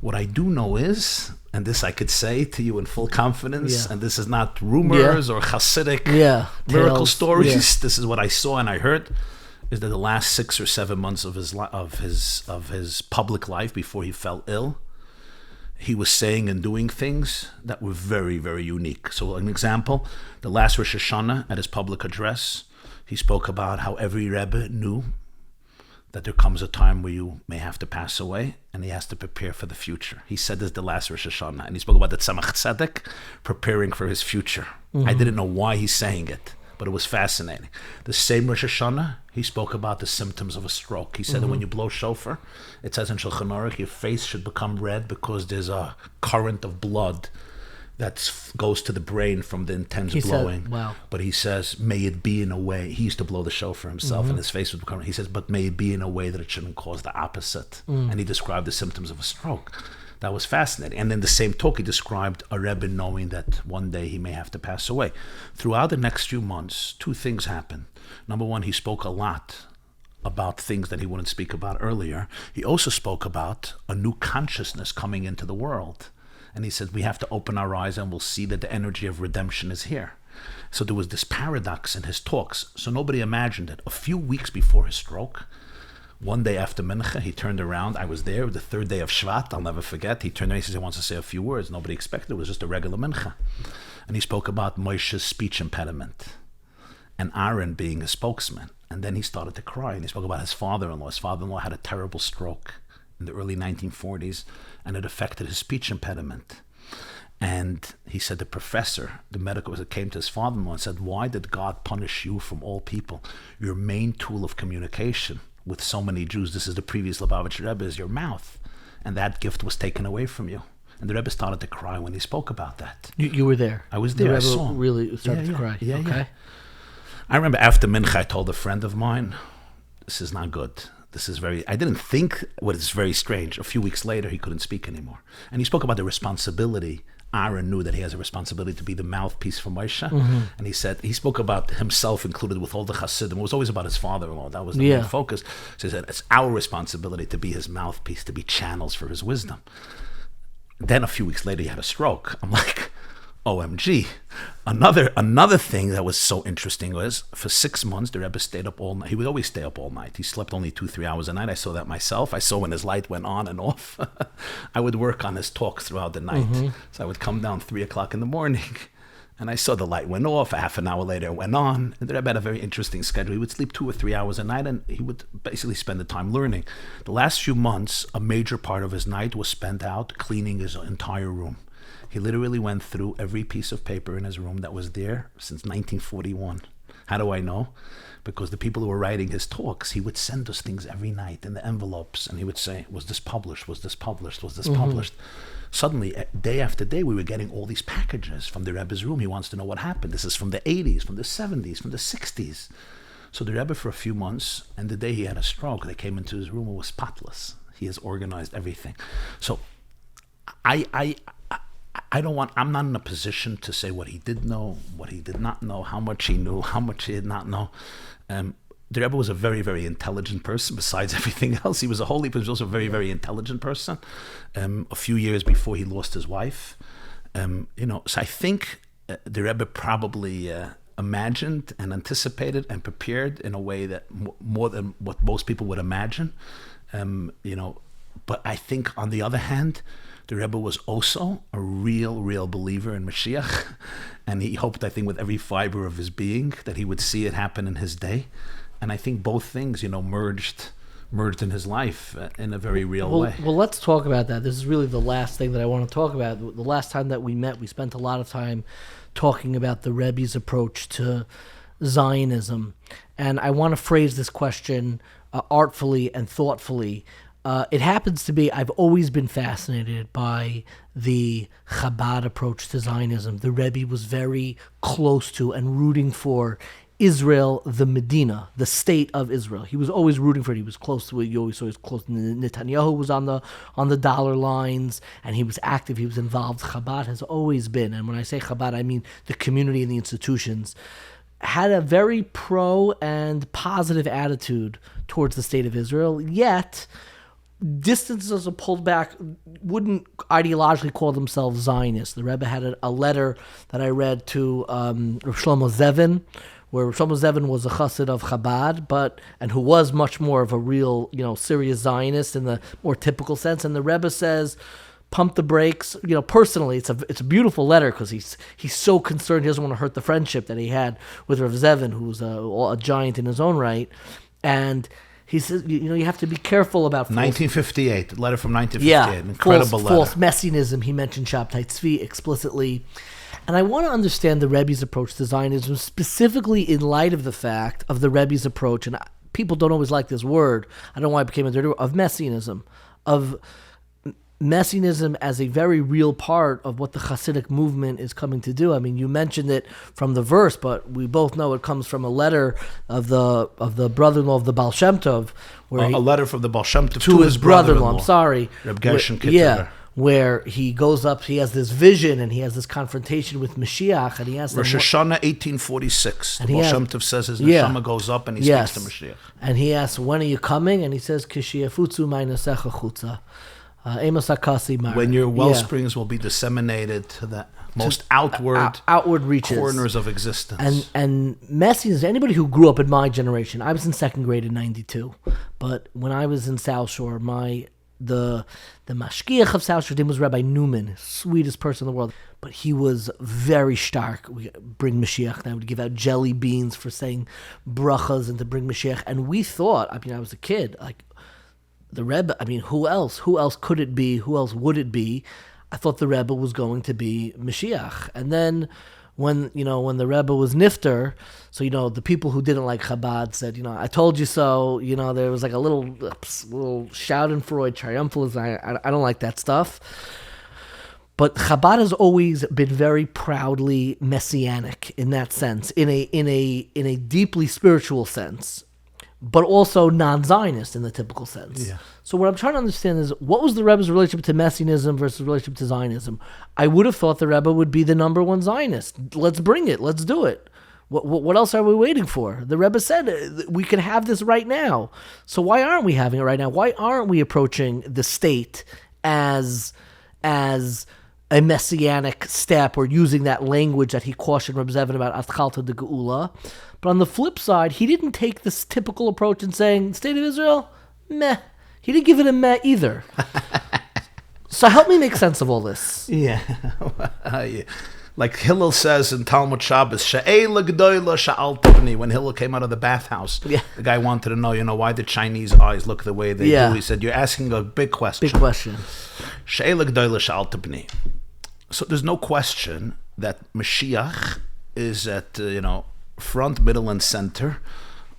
What I do know is, and this I could say to you in full confidence, and this is not rumors or Hasidic miracle stories. This is what I saw and I heard, is that the last 6 or 7 months of his public life before he fell ill, he was saying and doing things that were very, very unique. So an example, the last Rosh Hashanah at his public address, he spoke about how every Rebbe knew that there comes a time where you may have to pass away and he has to prepare for the future. He said this the last Rosh Hashanah, and he spoke about the Tzemach Tzedek preparing for his future. I didn't know why he's saying it, but it was fascinating. The same Rosh Hashanah, he spoke about the symptoms of a stroke. He said that when you blow shofar, it says in Shulchan Aruch, your face should become red because there's a current of blood that goes to the brain from the intense blowing. But he says, may it be in a way, he used to blow the shofar himself and his face would become, he says, but may it be in a way that it shouldn't cause the opposite. And he described the symptoms of a stroke. That was fascinating. And then the same talk, he described a Rebbe knowing that one day he may have to pass away. Throughout the next few months, 2 things happened. Number one, he spoke a lot about things that he wouldn't speak about earlier. He also spoke about a new consciousness coming into the world. And he said, we have to open our eyes and we'll see that the energy of redemption is here. So there was this paradox in his talks. So nobody imagined it. A few weeks before his stroke, one day after Mincha, he turned around. I was there, the 3rd day of Shvat, I'll never forget. He turned around, he says he wants to say a few words. Nobody expected it. It was just a regular Mincha. And he spoke about Moshe's speech impediment and Aaron being a spokesman. And then he started to cry, and he spoke about his father-in-law. His father-in-law had a terrible stroke in the early 1940s, and it affected his speech impediment. And he said the professor, the medical, came to his father-in-law and said, why did God punish you from all people? Your main tool of communication with so many Jews, this is the previous Lubavitcher Rebbe, is your mouth. And that gift was taken away from you. And the Rebbe started to cry when he spoke about that. You were there? I was there, The I Rebbe saw him. really started to cry? Okay. I remember after Mincha, I told a friend of mine, this is not good. I didn't think, it's very strange. A few weeks later, he couldn't speak anymore. And he spoke about the responsibility. Aaron knew that he has a responsibility to be the mouthpiece for Moshe. And he spoke about himself included with all the Hasidim. It was always about his father-in-law. That was the main focus. So he said, it's our responsibility to be his mouthpiece, to be channels for his wisdom. Then a few weeks later, he had a stroke. I'm like, OMG. Another thing that was so interesting was, for 6 months, the Rebbe stayed up all night. He would always stay up all night. He slept only 2-3 hours a night. I saw that myself. I saw when his light went on and off. I would work on his talks throughout the night. So I would come down 3 o'clock in the morning, And I saw the light went off. Half an hour later, it went on. And the Rebbe had a very interesting schedule. He would sleep 2 or 3 hours a night, and he would basically spend the time learning. The last few months, a major part of his night was spent out cleaning his entire room. He literally went through every piece of paper in his room that was there since 1941. How do I know? Because the people who were writing his talks, he would send us things every night in the envelopes, and he would say, was this published? Was this published? Was this published? Suddenly, day after day, we were getting all these packages from the Rebbe's room. He wants to know what happened. This is from the 80s, from the 70s, from the 60s. So the Rebbe, for a few months, and the day he had a stroke, they came into his room and was spotless. He has organized everything. So I don't want, I'm not in a position to say what he did know, what he did not know, how much he knew, how much he did not know. The Rebbe was a very, very intelligent person. Besides everything else, he was a holy, but he was also a very, very intelligent person. A few years before he lost his wife, so I think the Rebbe probably imagined and anticipated and prepared in a way that more than what most people would imagine. But I think on the other hand, the Rebbe was also a real believer in Mashiach, and he hoped, I think, with every fiber of his being that he would see it happen in his day. And I think both things, merged in his life in a very real way. Well, let's talk about that. This is really the last thing that I want to talk about. The last time that we met, we spent a lot of time talking about the Rebbe's approach to Zionism. And I want to phrase this question artfully and thoughtfully. It happens to be, I've always been fascinated by the Chabad approach to Zionism. The Rebbe was very close to and rooting for Israel, the Medina, the state of Israel. He was always rooting for it. He was close to it. You always saw he was close to Netanyahu was on the dollar lines, and he was active. He was involved. Chabad has always been, and when I say Chabad, I mean the community and the institutions, had a very pro and positive attitude towards the state of Israel, yet distances are pulled back, wouldn't ideologically call themselves Zionists. The Rebbe had a letter that I read to Rav Shlomo Zevin, where Rav Shlomo Zevin was a chassid of Chabad, and who was much more of a real, serious Zionist in the more typical sense. And the Rebbe says, pump the brakes. Personally, it's a beautiful letter because he's so concerned. He doesn't want to hurt the friendship that he had with Rav Zevin, who's a giant in his own right. And he says, you have to be careful about 1958, letter from 1958, an incredible letter. False messianism. He mentioned Shabtai Tzvi explicitly. And I want to understand the Rebbe's approach to Zionism, specifically in light of the fact of the Rebbe's approach, and people don't always like this word, I don't know why it became a dirty word, of messianism, of messianism as a very real part of what the Hasidic movement is coming to do. I mean, you mentioned it from the verse, but we both know it comes from a letter of the brother-in-law of the Baal Shem Tov, where a letter from the Baal Shem Tov to his brother-in-law. I'm sorry, Reb Gershon Kitterer. Where he goes up, he has this vision, and he has this confrontation with Mashiach, and he asks Rosh Hashanah 1846. The Baal Shem Tov says his neshama goes up, and he speaks to Mashiach. And he asks, when are you coming? And he says, Kishiyafutzu ma'inasecha chutza. When your well springs will be disseminated to the most outward reaches, corners of existence. And messianism, anybody who grew up in my generation, I was in second grade in 92, but when I was in South Shore, the mashgiach of South Shore, name was Rabbi Newman, sweetest person in the world, but he was very stark. We bring Mashiach, and I would give out jelly beans for saying brachas and to bring Mashiach, and we thought, I was a kid, the Rebbe, who else? Who else could it be? Who else would it be? I thought the Rebbe was going to be Mashiach. And then when the Rebbe was nifter, so, the people who didn't like Chabad said, I told you so. There was like a little schadenfreude, triumphalism. I don't like that stuff. But Chabad has always been very proudly messianic in that sense, in a deeply spiritual sense, but also non-Zionist in the typical sense. Yeah. So what I'm trying to understand is, what was the Rebbe's relationship to messianism versus relationship to Zionism? I would have thought the Rebbe would be the number one Zionist. Let's bring it. Let's do it. What else are we waiting for? The Rebbe said we could have this right now. So why aren't we having it right now? Why aren't we approaching the state as a messianic step, or using that language that he cautioned Reb Zevin about Atchalta de Geula? But on the flip side, he didn't take this typical approach in saying, State of Israel, meh. He didn't give it a meh either. So help me make sense of all this. Yeah. Like Hillel says in Talmud Shabbos, She'ela G'doyla Sha'al Tivni. When Hillel came out of the bathhouse, the guy wanted to know, why the Chinese eyes look the way they do. He said, you're asking a big question. Big question. She'ela G'doyla Sha'al Tivni. So there's no question that Mashiach is at, front, middle, and center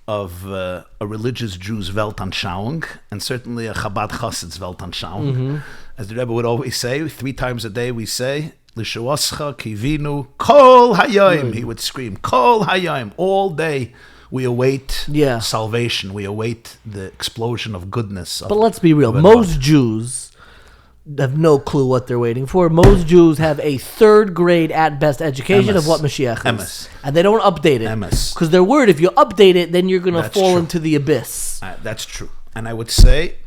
of a religious Jew's Weltanschauung, and certainly a Chabad Chassidus Weltanschauung. As the Rebbe would always say, 3 times a day we say, L'shuascha kivinu kol hayom. He would scream, kol hayom. All day we await salvation. We await the explosion of goodness. But let's be real. Most Jews have no clue what they're waiting for. Most Jews have a 3rd grade at best education of what Mashiach is. And they don't update it. Because they're worried if you update it, then you're going to fall into the abyss. That's true. And I would say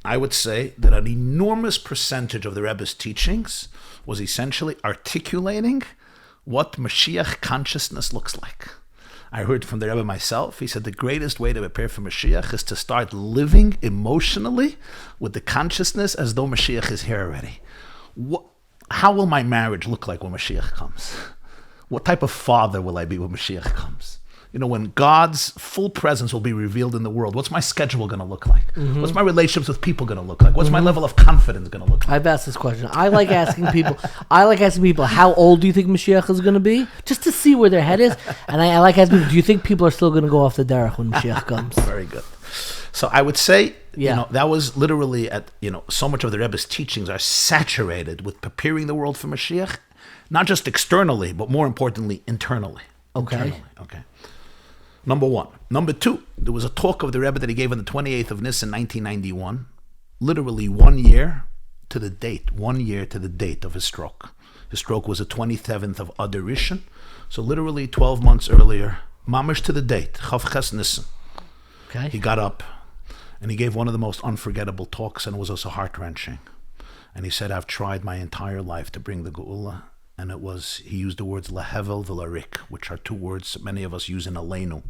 that an enormous percentage of the Rebbe's teachings was essentially articulating what Mashiach consciousness looks like. I heard from the Rebbe myself. He said the greatest way to prepare for Mashiach is to start living emotionally with the consciousness as though Mashiach is here already. How will my marriage look like when Mashiach comes? What type of father will I be when Mashiach comes? When God's full presence will be revealed in the world, what's my schedule going to look like? What's my relationships with people going to look like? What's my level of confidence going to look like? I've asked this question. I like asking people, how old do you think Mashiach is going to be? Just to see where their head is. And I like asking people, do you think people are still going to go off the derech when Mashiach comes? Very good. So I would say, that was literally so much of the Rebbe's teachings are saturated with preparing the world for Mashiach, not just externally, but more importantly, internally. Okay. Number 1. Number 2, there was a talk of the Rebbe that he gave on the 28th of Nisan, 1991, literally 1 year to the date of his stroke. His stroke was the 27th of Adar Rishon, so literally 12 months earlier, mamish to the date, Chav Ches Nisan. Okay. He got up and he gave one of the most unforgettable talks, and it was also heart-wrenching. And he said, I've tried my entire life to bring the Geula. And he used the words lehevel v'larik, which are 2 words that many of us use in aleinu.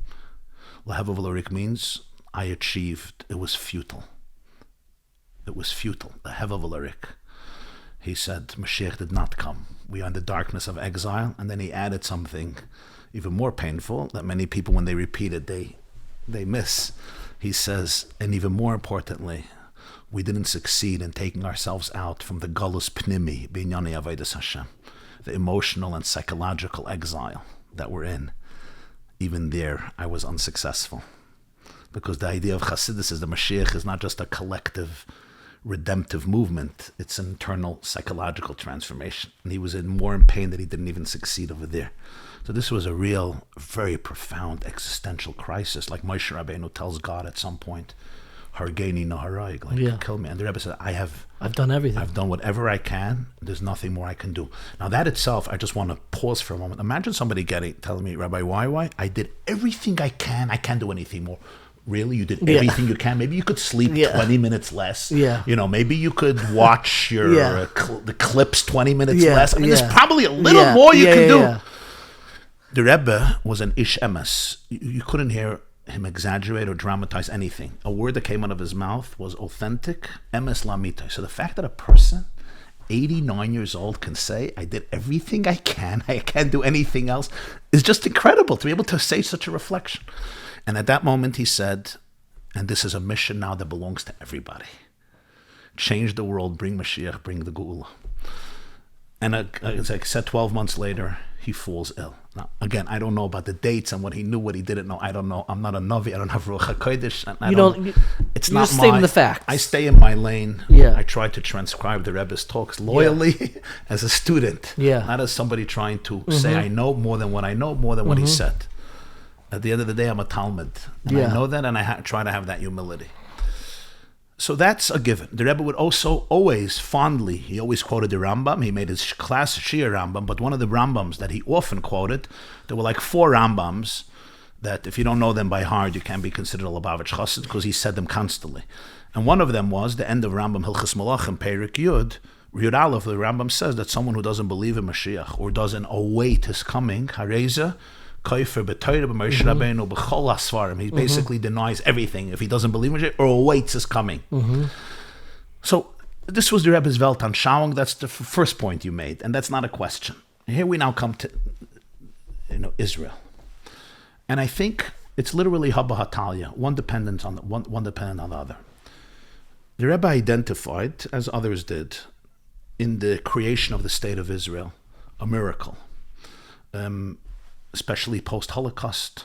Lehevel v'larik means, I achieved, it was futile. Lehevel v'larik. He said, Mashiach did not come. We are in the darkness of exile. And then he added something even more painful that many people, when they repeat it, they miss. He says, and even more importantly, we didn't succeed in taking ourselves out from the galus pnimi, b'inyani avodas Hashem. The emotional and psychological exile that we're in. Even there, I was unsuccessful. Because the idea of Chassidus is the Mashiach is not just a collective, redemptive movement. It's an internal psychological transformation. And he was more in pain that he didn't even succeed over there. So this was a real, very profound existential crisis. Like Moshe Rabbeinu tells God at some point, Hargeni Naharayg, kill me. And the Rebbe said, I've done everything. I've done whatever I can. There's nothing more I can do. Now that itself, I just want to pause for a moment. Imagine somebody telling me, Rabbi YY, I did everything I can. I can't do anything more. Really? You did everything you can? Maybe you could sleep 20 minutes less. Maybe you could watch your the clips 20 minutes less. I mean, there's probably a little more you can do. The Rebbe was an ish emes. You couldn't hear him exaggerate or dramatize anything. A word that came out of his mouth was authentic, emes lamita. So the fact that a person 89 years old can say, I did everything I can't do anything else, is just incredible to be able to say such a reflection. And at that moment he said, and this is a mission now that belongs to everybody. Change the world, bring Mashiach, bring the Geula. And as I said, 12 months later, he falls ill. Now, again, I don't know about the dates and what he knew, what he didn't know. I don't know. I'm not a Navi. I don't have Ruach HaKodesh. It's not stating the facts. I stay in my lane. I try to transcribe the Rebbe's talks loyally as a student, not as somebody trying to say I know more than what I know, more than what he said. At the end of the day, I'm a Talmud. And I know that, and I try to have that humility. So that's a given. The Rebbe would also always fondly, he always quoted the Rambam. He made his class Shir Rambam, but one of the Rambams that he often quoted, there were like 4 Rambams that if you don't know them by heart, you can be considered a Lubavitcher Chassid because he said them constantly. And one of them was the end of Rambam Hilchas Malachim, Perik Yud. Yud Aleph, the Rambam says that someone who doesn't believe in Mashiach or doesn't await his coming, Hareza, he basically denies everything if he doesn't believe in it or awaits his coming. So this was the Rebbe's Weltanschauung. That's the first point you made, and that's not a question. here we now come to Israel. And I think it's literally Haba Hatalia, one dependent on the other. The Rebbe identified, as others did, in the creation of the state of Israel, a miracle, especially post-Holocaust,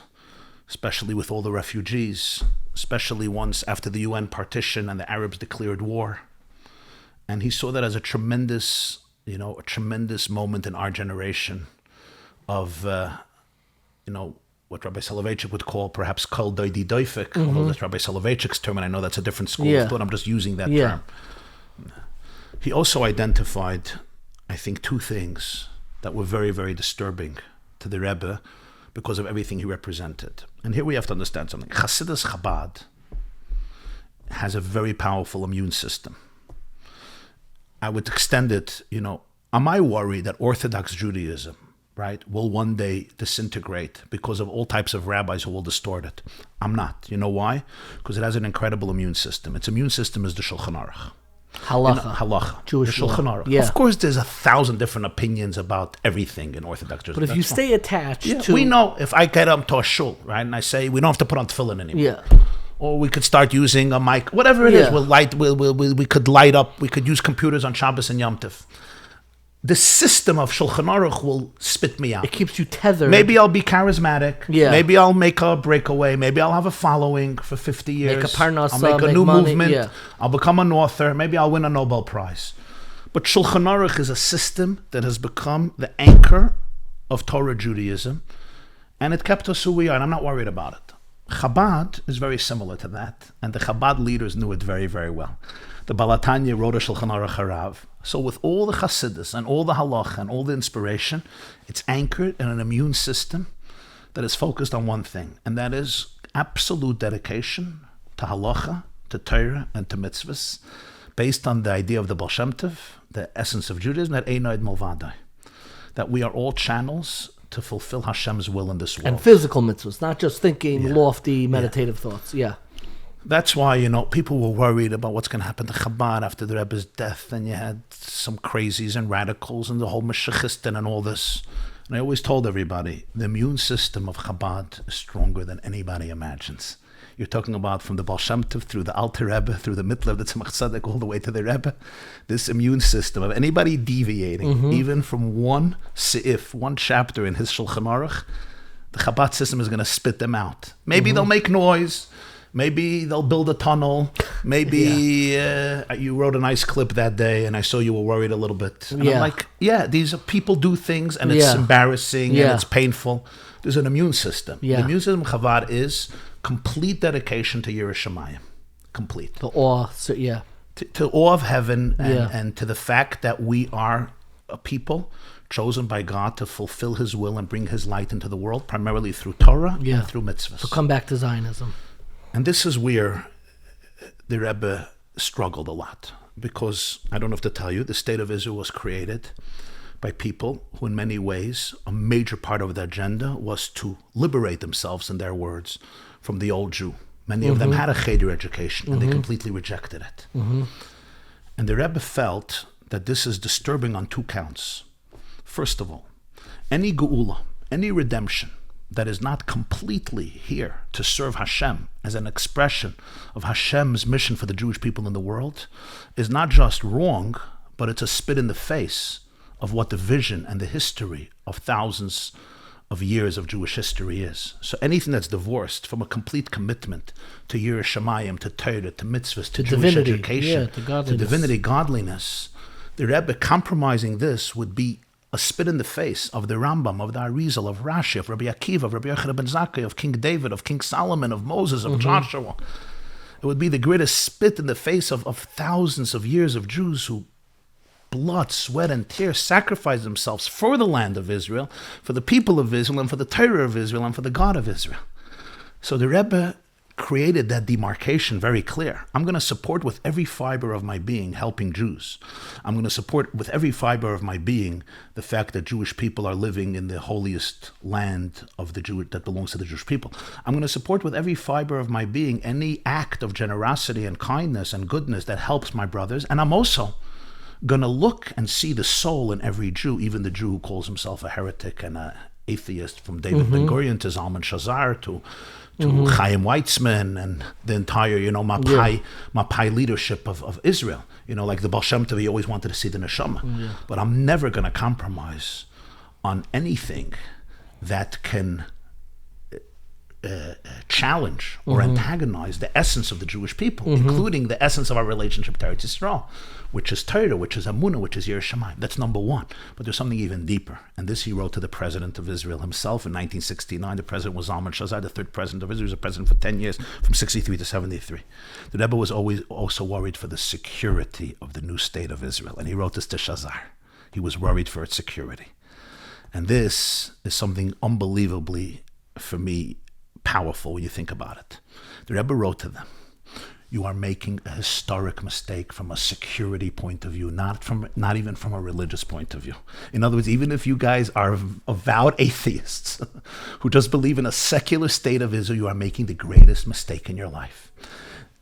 especially with all the refugees, especially once after the UN partition and the Arabs declared war. And he saw that as a tremendous moment in our generation of, what Rabbi Soloveitchik would call perhaps kol doidi doifik, although that's Rabbi Soloveitchik's term, and I know that's a different school of thought. I'm just using that term. He also identified, I think, two things that were very, very disturbing to the Rebbe because of everything he represented. And here we have to understand something. Chassidus Chabad has a very powerful immune system. I would extend it, am I worried that Orthodox Judaism, right, will one day disintegrate because of all types of rabbis who will distort it? I'm not. You know why? Because it has an incredible immune system. Its immune system is the Shulchan Aruch. Halacha. Jewish the Shulchan Aruch. Yeah. Of course, there's 1,000 different opinions about everything in Orthodox Judaism. But if you stay attached to... We know, if I get up to a shul, right, and I say, we don't have to put on tefillin anymore. Yeah. Or we could start using a mic, whatever it is. We could light up, we could use computers on Shabbos and Yom Tov. The system of Shulchan Aruch will spit me out. It keeps you tethered. Maybe I'll be charismatic. Yeah. Maybe I'll make a breakaway. Maybe I'll have a following for 50 years. Make a parnasa, I'll make a new money. movement. Yeah. I'll become an author. Maybe I'll win a Nobel Prize. But Shulchan Aruch is a system that has become the anchor of Torah Judaism. And it kept us who we are, and I'm not worried about it. Chabad is very similar to that. And the Chabad leaders knew it very, very well. The Baal HaTanya wrote a Shulchan Aruch Harav. So with all the Chassidus and all the Halach and all the inspiration, it's anchored in an immune system that is focused on one thing, and that is absolute dedication to Halacha, to Torah, and to mitzvahs, based on the idea of the Baal Shem Tov, the essence of Judaism, that Einoid Milvadai, that we are all channels to fulfill Hashem's will in this world. And physical mitzvahs, not just thinking lofty meditative thoughts. Yeah. That's why, people were worried about what's going to happen to Chabad after the Rebbe's death, and you had some crazies and radicals and the whole Mashiachistan and all this. And I always told everybody, the immune system of Chabad is stronger than anybody imagines. You're talking about from the Baal Shem Tov through the Alter Rebbe, through the Mitlev, the Tzemach Tzedek, all the way to the Rebbe. This immune system of anybody deviating, even from one seif, one chapter in his Shulchan Aruch, the Chabad system is going to spit them out. Maybe they'll make noise. Maybe they'll build a tunnel. Maybe you wrote a nice clip that day, and I saw you were worried a little bit. And I'm like, these are people do things, and it's embarrassing, and it's painful. There's an immune system. The immune system of Chabad is complete dedication to Yiras Shamayim. Complete. The awe, to awe of heaven, and to the fact that we are a people chosen by God to fulfill His will and bring His light into the world, primarily through Torah and through mitzvahs. So come back to Zionism. And this is where the Rebbe struggled a lot, because I don't have to tell you, the state of Israel was created by people who, in many ways, a major part of the agenda was to liberate themselves, in their words, from the old Jew. Many of them had a cheder education, and they completely rejected it. And the Rebbe felt that this is disturbing on two counts. First of all, any geula, any redemption, that is not completely here to serve Hashem as an expression of Hashem's mission for the Jewish people in the world is not just wrong, but it's a spit in the face of what the vision and the history of thousands of years of Jewish history is. So anything that's divorced from a complete commitment to Yiras Shamayim, to Torah, to mitzvahs, to Jewish divinity, education, to divinity, godliness, the Rebbe compromising this would be a spit in the face of the Rambam, of the Arizal, of Rashi, of Rabbi Akiva, of Rabbi Yochanan ben Zakkai, of King David, of King Solomon, of Moses, of Joshua. It would be the greatest spit in the face of thousands of years of Jews who blood, sweat, and tears sacrificed themselves for the land of Israel, for the people of Israel, and for the Torah of Israel, and for the God of Israel. So the Rebbe created that demarcation very clear. I'm going to support with every fiber of my being helping Jews. I'm going to support with every fiber of my being the fact that Jewish people are living in the holiest land of the Jew that belongs to the Jewish people. I'm going to support with every fiber of my being any act of generosity and kindness and goodness that helps my brothers. And I'm also going to look and see the soul in every Jew, even the Jew who calls himself a heretic and an atheist, from David Ben Gurion to Zalman Shazar to Chaim Weizmann and the entire, Mapai leadership of Israel. Like the Baal Shem Tov, he always wanted to see the neshama. But I'm never going to compromise on anything that can challenge or antagonize the essence of the Jewish people, including the essence of our relationship to Eretz Yisrael, which is Torah, which is Amunah, which is Yiras Shamayim. That's number one. But there's something even deeper. And this he wrote to the president of Israel himself in 1969. The president was Zalman Shazar, the third president of Israel. He was a president for 10 years, from 63 to 73. The Rebbe was always also worried for the security of the new state of Israel. And he wrote this to Shazar. He was worried for its security. And this is something unbelievably, for me, powerful when you think about it. The Rebbe wrote to them, you are making a historic mistake from a security point of view, not even from a religious point of view. In other words, even if you guys are avowed atheists who just believe in a secular state of Israel, you are making the greatest mistake in your life.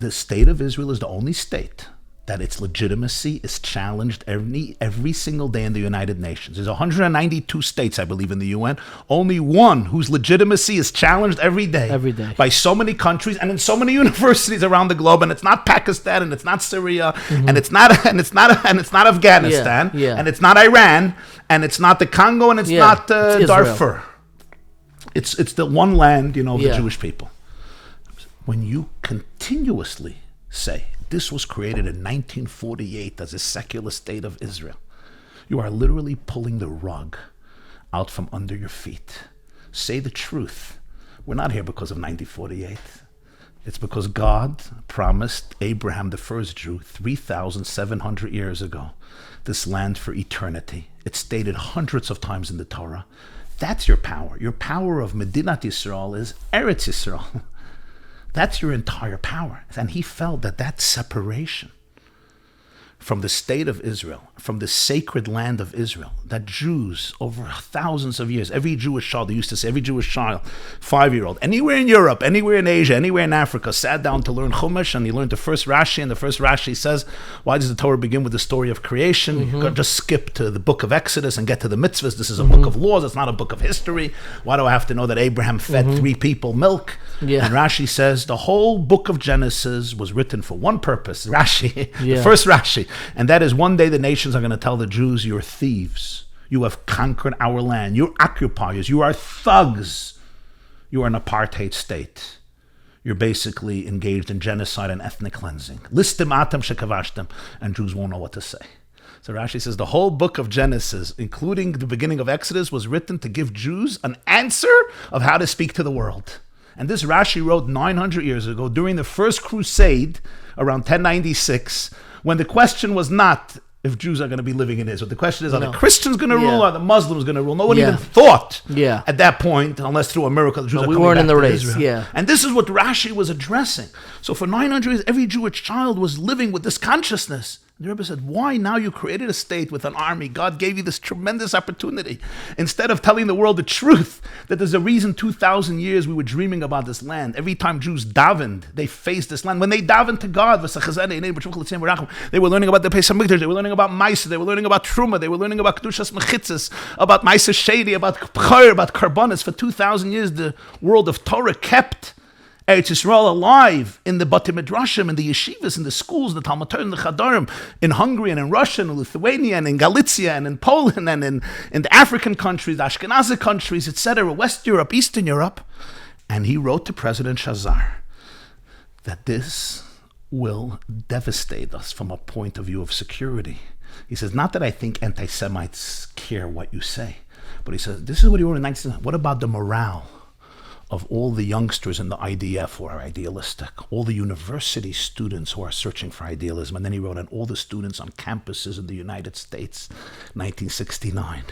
The state of Israel is the only state that its legitimacy is challenged every single day in the United Nations. There's 192 states, I believe, in the UN. Only one whose legitimacy is challenged every day by so many countries and in so many universities around the globe. And it's not Pakistan, and it's not Syria, and it's not Afghanistan, and it's not Iran, and it's not the Congo, and it's not Darfur. It's the one land, of the Jewish people. When you continuously say, this was created in 1948 as a secular state of Israel, you are literally pulling the rug out from under your feet. Say the truth. We're not here because of 1948. It's because God promised Abraham, the first Jew, 3,700 years ago, this land for eternity. It's stated hundreds of times in the Torah. That's your power. Your power of Medinat Yisrael is Eretz Yisrael. That's your entire power. And he felt that separation from the state of Israel, from the sacred land of Israel, that Jews over thousands of years, every Jewish child, they used to say, every Jewish child, 5-year-old, anywhere in Europe, anywhere in Asia, anywhere in Africa, sat down to learn Chumash, and he learned the first Rashi, and the first Rashi says, why does the Torah begin with the story of creation? You could just skip to the book of Exodus and get to the mitzvahs. This is a book of laws, it's not a book of history. Why do I have to know that Abraham fed 3 people milk? And Rashi says, the whole book of Genesis was written for one purpose, Rashi, the first Rashi. And that is, one day the nations are going to tell the Jews, you're thieves. You have conquered our land. You're occupiers. You are thugs. You are an apartheid state. You're basically engaged in genocide and ethnic cleansing. Listim atam shekavashtem. And Jews won't know what to say. So Rashi says the whole book of Genesis, including the beginning of Exodus, was written to give Jews an answer of how to speak to the world. And this Rashi wrote 900 years ago during the first crusade around 1096, when the question was not if Jews are going to be living in Israel. The question is, are the Christians going to rule, or are the Muslims going to rule? No one even thought at that point, unless through a miracle, the Jews are coming back to Israel. We weren't in the race, And this is what Rashi was addressing. So for 900 years, every Jewish child was living with this consciousness. The Rebbe said, why now you created a state with an army? God gave you this tremendous opportunity. Instead of telling the world the truth, that there's a reason 2,000 years we were dreaming about this land. Every time Jews davened, they faced this land. When they davened to God, they were learning about the Pesach Mikdash, they were learning about Maisa, they were learning about Truma, they were learning about Kedushas Mechitzas, about Maisa Shedi, about B'chor, about Karbanis. For 2,000 years, the world of Torah kept Eretz Yisrael alive in the Batei Midrashim, in the yeshivas, in the schools, the Talmud Torah, in the Chadarim, in Hungary and in Russia and in Lithuania and in Galicia and in Poland and in the African countries, the Ashkenazi countries, etc., West Europe, Eastern Europe. And he wrote to President Shazar that this will devastate us from a point of view of security. He says, not that I think anti-Semites care what you say, but he says, this is what he wrote in 1960. What about the morale of all the youngsters in the IDF who are idealistic, all the university students who are searching for idealism? And then he wrote, and all the students on campuses in the United States, 1969,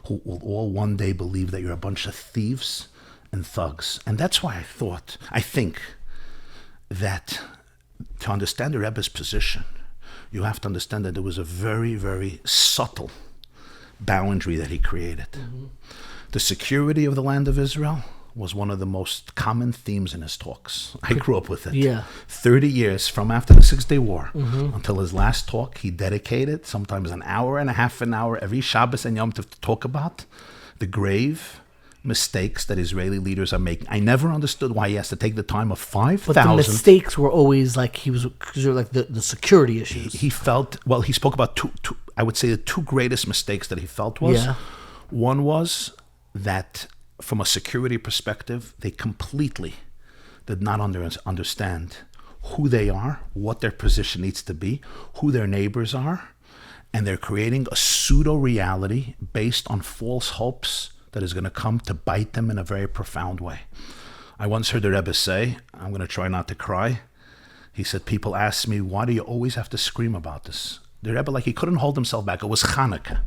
who will all one day believe that you're a bunch of thieves and thugs. And that's why I think that to understand the Rebbe's position, you have to understand that there was a very, very subtle boundary that he created. The security of the land of Israel was one of the most common themes in his talks. I grew up with it. Yeah. 30 years from after the Six-Day War until his last talk, he dedicated sometimes an hour and a half an hour every Shabbos and Yom Tov to talk about the grave mistakes that Israeli leaders are making. I never understood why he has to take the time of 5,000. But the mistakes were always like the security issues. He felt, well, he spoke about two, I would say the two greatest mistakes that he felt was, one was that from a security perspective, they completely did not understand who they are, what their position needs to be, who their neighbors are, and they're creating a pseudo-reality based on false hopes that is going to come to bite them in a very profound way. I once heard the Rebbe say, I'm going to try not to cry. He said, people ask me, why do you always have to scream about this? The Rebbe, like, he couldn't hold himself back. It was Hanukkah.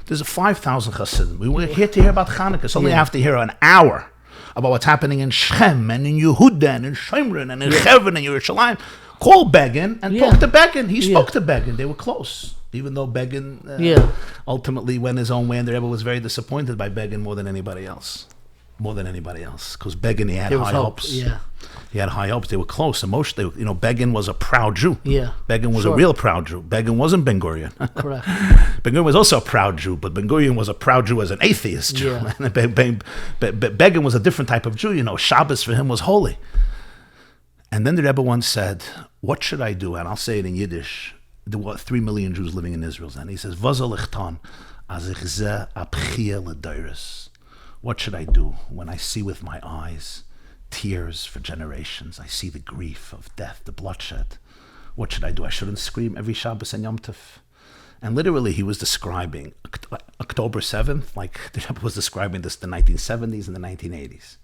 There's 5,000 Hasidim. We were here to hear about Hanukkah. So we have to hear an hour about what's happening in Shem and in Yehuda and in Shomron and in Chevron and Yerushalayim. Call Begin and talk to Begin. He spoke to Begin. They were close. Even though Begin ultimately went his own way, and the Rebbe was very disappointed by Begin more than anybody else. Because Begin, he had high hopes. Yeah. He had high hopes. They were close emotionally. Begin was a proud Jew. Yeah. Begin was a real proud Jew. Begin wasn't Ben Gurion. Correct. Ben Gurion was also a proud Jew, but Ben Gurion was a proud Jew as an atheist Jew. Yeah. Begin was a different type of Jew. Shabbos for him was holy. And then the Rebbe once said, what should I do? And I'll say it in Yiddish. There were 3 million Jews living in Israel then. He says, what should I do when I see with my eyes tears for generations? I see the grief of death, the bloodshed. What should I do? I shouldn't scream every Shabbos and Yom Tov. And literally he was describing October 7th, like the Rebbe was describing this the 1970s and the 1980s.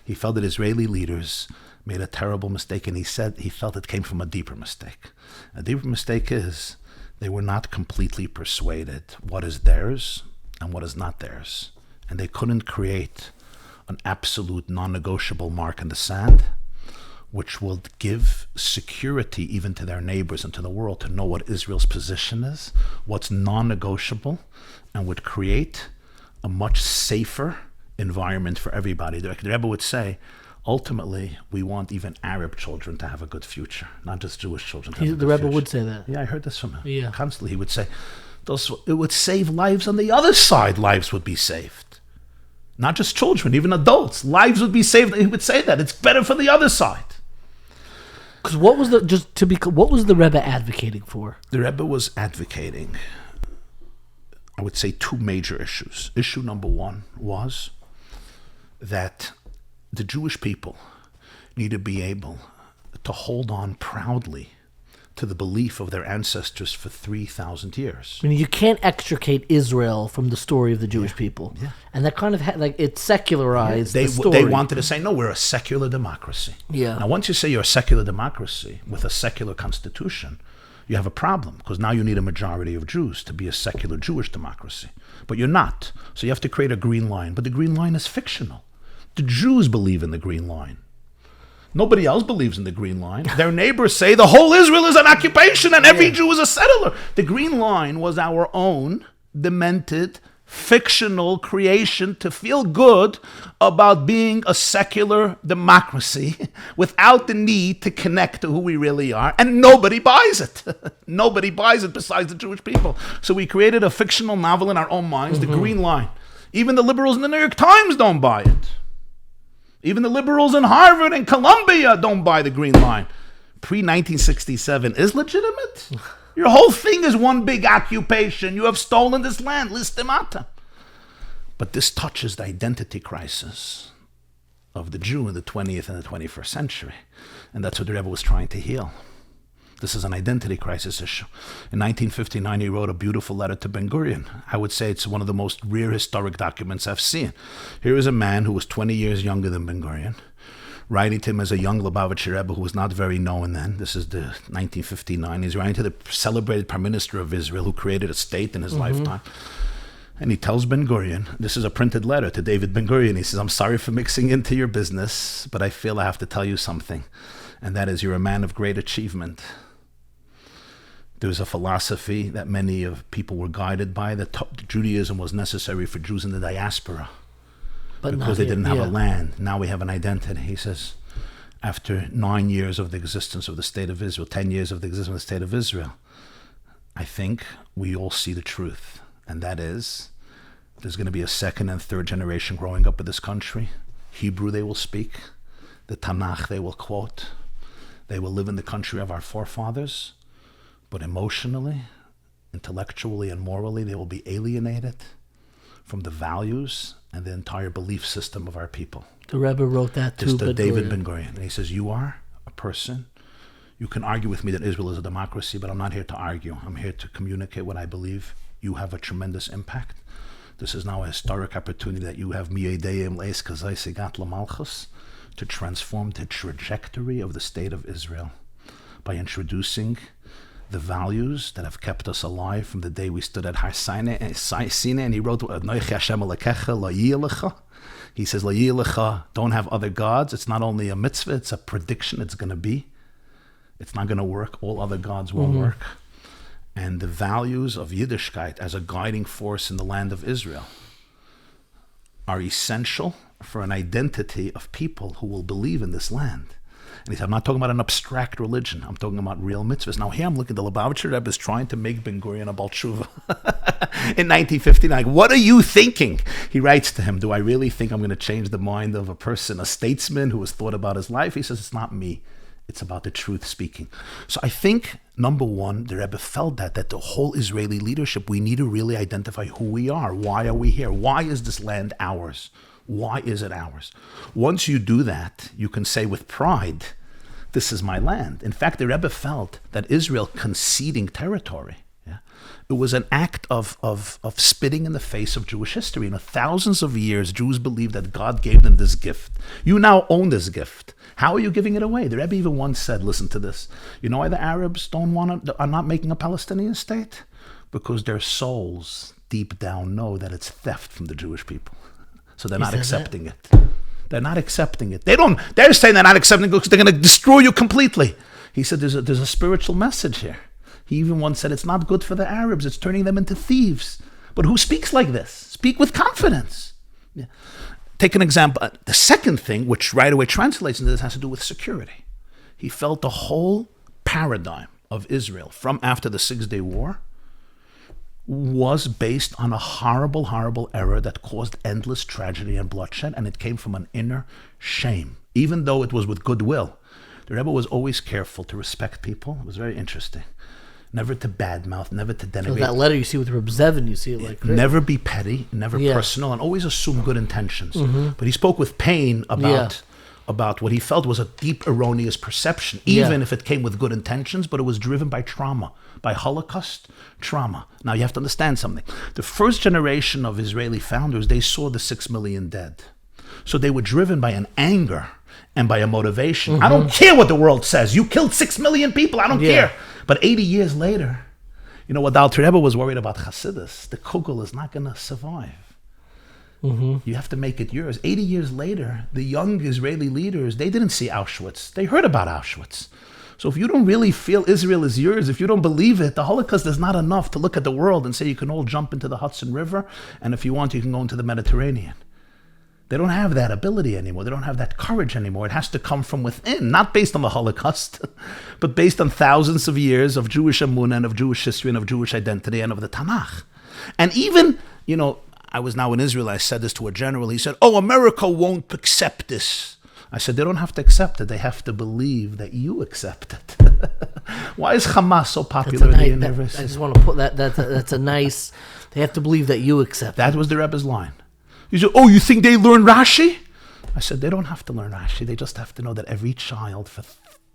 He felt that Israeli leaders made a terrible mistake, and he said he felt it came from a deeper mistake. A deeper mistake is they were not completely persuaded what is theirs and what is not theirs. And they couldn't create an absolute non-negotiable mark in the sand, which will give security even to their neighbors and to the world to know what Israel's position is, what's non-negotiable, and would create a much safer environment for everybody. The Rebbe would say, ultimately, we want even Arab children to have a good future, not just Jewish children to have a good future. The Rebbe would say that. Yeah, I heard this from him. Yeah. Constantly, he would say, it would save lives on the other side. Lives would be saved. Not just children, even adults. Lives would be saved. He would say that. It's better for the other side. Because what was the Rebbe advocating for? The Rebbe was advocating, I would say, 2 major issues. Issue number 1 was that the Jewish people need to be able to hold on proudly to the belief of their ancestors for 3,000 years. I mean, you can't extricate Israel from the story of the Jewish people. Yeah. And that kind of, it secularized the story. They wanted to say, no, we're a secular democracy. Yeah. Now, once you say you're a secular democracy with a secular constitution, you have a problem, because now you need a majority of Jews to be a secular Jewish democracy. But you're not. So you have to create a green line. But the green line is fictional. The Jews believe in the green line. Nobody else believes in the green line. Their neighbors say the whole Israel is an occupation and every Jew is a settler. The green line was our own demented, fictional creation to feel good about being a secular democracy without the need to connect to who we really are. And nobody buys it. Nobody buys it besides the Jewish people. So we created a fictional novel in our own minds, the green line. Even the liberals in the New York Times don't buy it. Even the liberals in Harvard and Columbia don't buy the green line. Pre-1967 is legitimate. Your whole thing is one big occupation. You have stolen this land, listimata. But this touches the identity crisis of the Jew in the 20th and the 21st century. And that's what the Rebbe was trying to heal. This is an identity crisis issue. In 1959, he wrote a beautiful letter to Ben Gurion. I would say it's one of the most rare historic documents I've seen. Here is a man who was 20 years younger than Ben Gurion, writing to him as a young Lubavitcher Rebbe who was not very known then. This is the 1959. He's writing to the celebrated Prime Minister of Israel who created a state in his lifetime. And he tells Ben Gurion, this is a printed letter to David Ben Gurion. He says, I'm sorry for mixing into your business, but I feel I have to tell you something. And that is, you're a man of great achievement. There's a philosophy that many of people were guided by, that Judaism was necessary for Jews in the diaspora. because they didn't have a land. Now we have an identity. He says, after 9 years of the existence of the state of Israel, 10 years of the existence of the state of Israel, I think we all see the truth. And that is, there's going to be a second and third generation growing up in this country. Hebrew they will speak. The Tanakh they will quote. They will live in the country of our forefathers. But emotionally, intellectually, and morally, they will be alienated from the values and the entire belief system of our people. The Rebbe wrote that too. Mr. David Ben Gurion. And he says, you are a person. You can argue with me that Israel is a democracy, but I'm not here to argue. I'm here to communicate what I believe. You have a tremendous impact. This is now a historic opportunity that you have to transform the trajectory of the state of Israel by introducing the values that have kept us alive from the day we stood at Har Sinai, and he wrote, he says, don't have other gods. It's not only a mitzvah, it's a prediction. It's going to be. It's not going to work. All other gods won't work. And the values of Yiddishkeit as a guiding force in the land of Israel are essential for an identity of people who will believe in this land. And he said, I'm not talking about an abstract religion. I'm talking about real mitzvahs. Now here I'm looking, the Lubavitcher Rebbe is trying to make Ben Gurion a Baal Tshuva in 1959. What are you thinking? He writes to him, do I really think I'm going to change the mind of a person, a statesman who has thought about his life? He says, it's not me. It's about the truth speaking. So I think, number one, the Rebbe felt that the whole Israeli leadership, we need to really identify who we are. Why are we here? Why is this land ours? Why is it ours? Once you do that, you can say with pride, this is my land. In fact, the Rebbe felt that Israel conceding territory, it was an act of spitting in the face of Jewish history. Thousands of years, Jews believed that God gave them this gift. You now own this gift. How are you giving it away? The Rebbe even once said, listen to this, you know why the Arabs are not making a Palestinian state? Because their souls deep down know that it's theft from the Jewish people. So they're not accepting it. They're not accepting it. They're saying they're not accepting it because they're going to destroy you completely. He said there's a spiritual message here. He even once said it's not good for the Arabs. It's turning them into thieves. But who speaks like this? Speak with confidence. Yeah. Take an example. The second thing, which right away translates into this, has to do with security. He felt the whole paradigm of Israel from after the 6-Day War was based on a horrible, horrible error that caused endless tragedy and bloodshed, and it came from an inner shame, even though it was with goodwill. The Rebbe was always careful to respect people. It was very interesting. Never to badmouth, never to denigrate. So that letter you see with Reb Zevin, you see it like crazy. Never be petty, never personal, and always assume good intentions. But he spoke with pain about what he felt was a deep erroneous perception, even if it came with good intentions, but it was driven by trauma, by Holocaust trauma. Now you have to understand something. The first generation of Israeli founders, they saw the 6 million dead. So they were driven by an anger and by a motivation. I don't care what the world says. You killed 6 million people. I don't care. But 80 years later, you know what, the Alter Rebbe was worried about Chassidus. The kugel is not going to survive. You have to make it yours. 80 years later, the young Israeli leaders, they didn't see Auschwitz. They heard about Auschwitz. So if you don't really feel Israel is yours, if you don't believe it, the Holocaust is not enough to look at the world and say you can all jump into the Hudson River, and if you want, you can go into the Mediterranean. They don't have that ability anymore. They don't have that courage anymore. It has to come from within, not based on the Holocaust, but based on thousands of years of Jewish emunah and of Jewish history and of Jewish identity and of the Tanakh. And even, I was now in Israel, I said this to a general. He said, America won't accept this. I said, they don't have to accept it. They have to believe that you accept it. Why is Hamas so popular in the universe? I just want to put that's a nice, they have to believe that you accept it. That was the Rebbe's line. He said, you think they learn Rashi? I said, they don't have to learn Rashi. They just have to know that every child for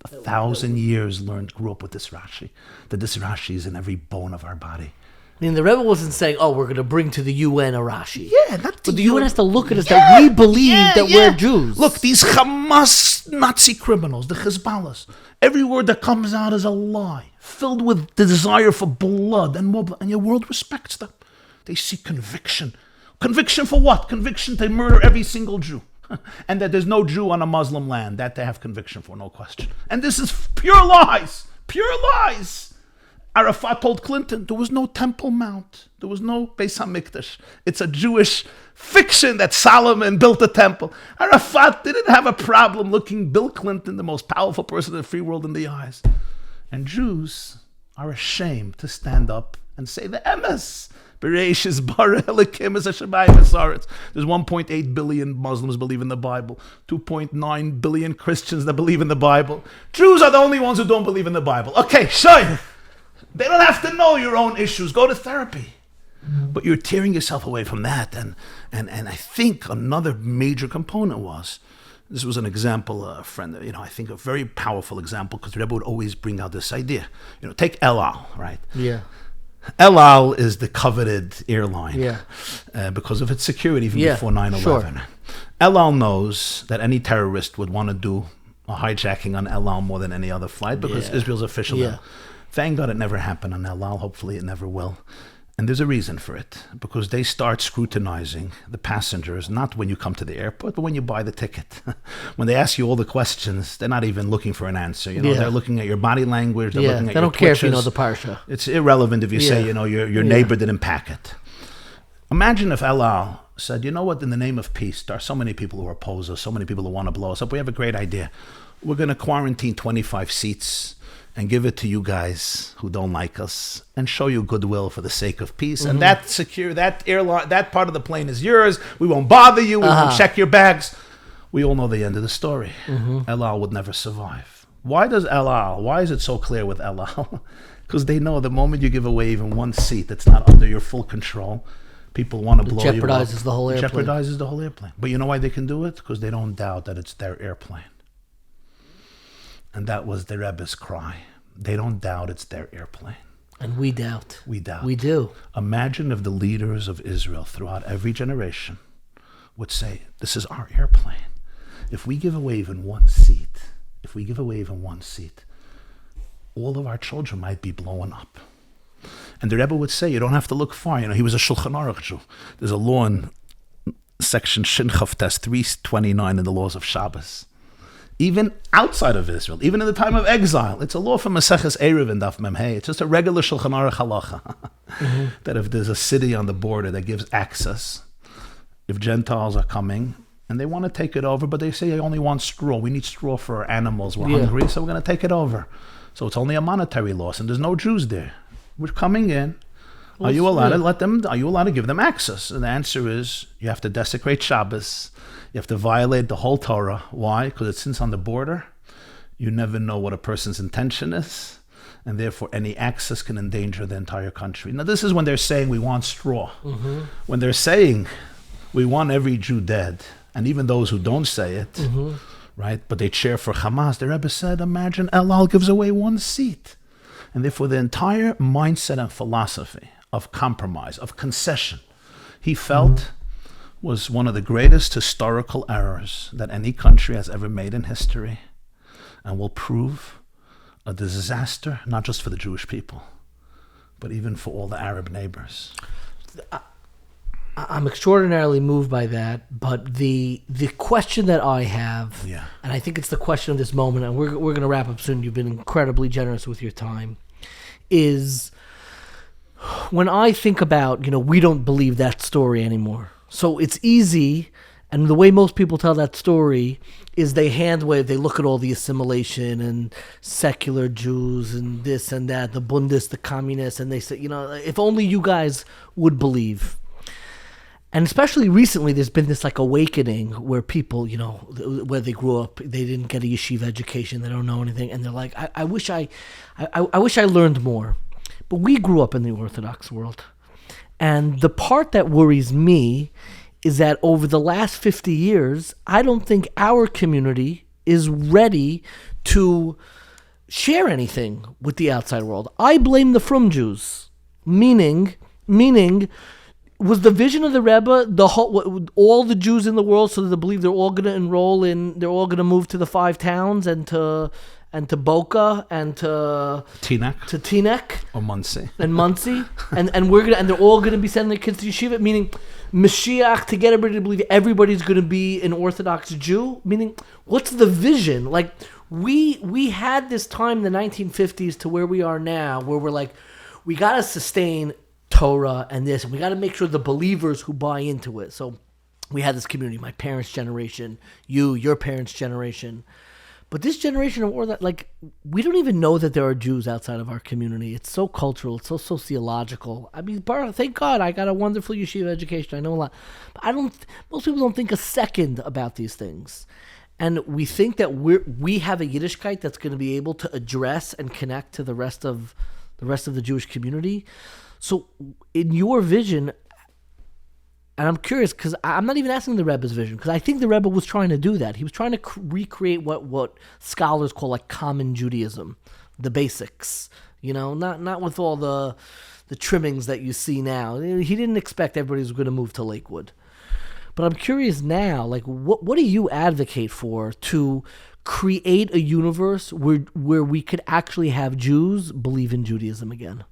1,000 years grew up with this Rashi. That this Rashi is in every bone of our body. I mean, the Rebbe wasn't saying, we're going to bring to the UN a Rashi. But the UN has to look at us that we believe that we're Jews. Look, these Hamas Nazi criminals, the Hezbollahs, every word that comes out is a lie, filled with the desire for blood, and your world respects them. They see conviction. Conviction for what? Conviction to murder every single Jew. And that there's no Jew on a Muslim land. That they have conviction for, no question. And this is pure lies. Pure lies. Arafat told Clinton, there was no Temple Mount. There was no Beis HaMikdash. It's a Jewish fiction that Solomon built a temple. Arafat didn't have a problem looking Bill Clinton, the most powerful person in the free world, in the eyes. And Jews are ashamed to stand up and say the emes. There's 1.8 billion Muslims believe in the Bible. 2.9 billion Christians that believe in the Bible. Jews are the only ones who don't believe in the Bible. Okay, sure. They don't have to know your own issues. Go to therapy. But you're tearing yourself away from that. And I think another major component was, this was an example, a friend, I think a very powerful example, because Rebbe would always bring out this idea. Take El Al, right? Yeah. El Al is the coveted airline, Yeah. Because of its security even Yeah, before 9/11. sure. El Al knows that any terrorist would want to do a hijacking on El Al more than any other flight, because Israel's official. Yeah. Thank God it never happened on El Al. Hopefully it never will. And there's a reason for it, because they start scrutinizing the passengers, not when you come to the airport, but when you buy the ticket. When they ask you all the questions, they're not even looking for an answer. They're looking at your body language. They're looking at they your don't care if you twitches. know the parsha. It's irrelevant if you say, your neighbor didn't pack it. Imagine if El Al said, you know what, in the name of peace, there are so many people who oppose us, so many people who want to blow us up. We have a great idea. We're going to quarantine 25 seats and give it to you guys who don't like us, and show you goodwill for the sake of peace. And that airline, that part of the plane is yours. We won't bother you. We won't check your bags. We all know the end of the story. El Al would never survive. Why is it so clear with El Al? Because they know the moment you give away even one seat that's not under your full control, people want to blow you up. Jeopardizes the whole airplane. Jeopardizes the whole airplane. But you know why they can do it? Because they don't doubt that it's their airplane. And that was the Rebbe's cry. They don't doubt it's their airplane. And we doubt. We doubt. We do. Imagine if the leaders of Israel throughout every generation would say, this is our airplane. If we give away even one seat, all of our children might be blown up. And the Rebbe would say, you don't have to look far. He was a Shulchan Aruch Jew. There's a law in section Shin Chavtes 329 in the laws of Shabbos. Even outside of Israel, even in the time of exile, it's a law from Maseches Erev and Daf Mem Hey. It's just a regular Shulchan Aruch halacha. That if there's a city on the border that gives access, if Gentiles are coming and they want to take it over, but they say they only want straw. We need straw for our animals. We're hungry, so we're going to take it over. So it's only a monetary loss, and there's no Jews there. We're coming in. Are you allowed to let them? Are you allowed to give them access? And the answer is, you have to desecrate Shabbos. You have to violate the whole Torah. Why? Because since on the border, you never know what a person's intention is, and therefore any access can endanger the entire country. Now, this is when they're saying we want straw. When they're saying we want every Jew dead, and even those who don't say it, right? But they cheer for Hamas. The Rebbe said, imagine El Al gives away one seat. And therefore the entire mindset and philosophy of compromise, of concession, he felt was one of the greatest historical errors that any country has ever made in history, and will prove a disaster, not just for the Jewish people, but even for all the Arab neighbors. I'm extraordinarily moved by that, but the question that I have, and I think it's the question of this moment, and we're going to wrap up soon, you've been incredibly generous with your time, is when I think about, we don't believe that story anymore. So it's easy, and the way most people tell that story is they hand wave, they look at all the assimilation and secular Jews and this and that, the Bundists, the communists, and they say, if only you guys would believe. And especially recently, there's been this awakening where people, where they grew up, they didn't get a yeshiva education, they don't know anything, and they're like, I wish I learned more. But we grew up in the Orthodox world. And the part that worries me is that over the last 50 years, I don't think our community is ready to share anything with the outside world. I blame the Frum Jews, meaning was the vision of the Rebbe all the Jews in the world, so that they believe they're all going to enroll in, they're all going to move to the 5 towns and to Boca and to Teaneck or Muncie and they're all going to be sending their kids to yeshiva, meaning Mashiach, to get everybody to believe everybody's going to be an Orthodox Jew, meaning what's the vision? we had this time in the 1950s to where we are now, where we're like, we got to sustain Torah and this, and we got to make sure the believers who buy into it. So we had this community, my parents' generation, your parents' generation. But this generation of Orthodox, like, we don't even know that there are Jews outside of our community. It's so cultural. It's so sociological. I mean, thank God I got a wonderful yeshiva education. I know a lot. But most people don't think a second about these things. And we think that we have a Yiddishkeit that's going to be able to address and connect to the rest of the Jewish community. So in your vision, and I'm curious, because I'm not even asking the Rebbe's vision, because I think the Rebbe was trying to do that. He was trying to recreate what scholars call like common Judaism, the basics, not with all the trimmings that you see now. He didn't expect everybody was going to move to Lakewood. But I'm curious now, like, what do you advocate for to create a universe where we could actually have Jews believe in Judaism again?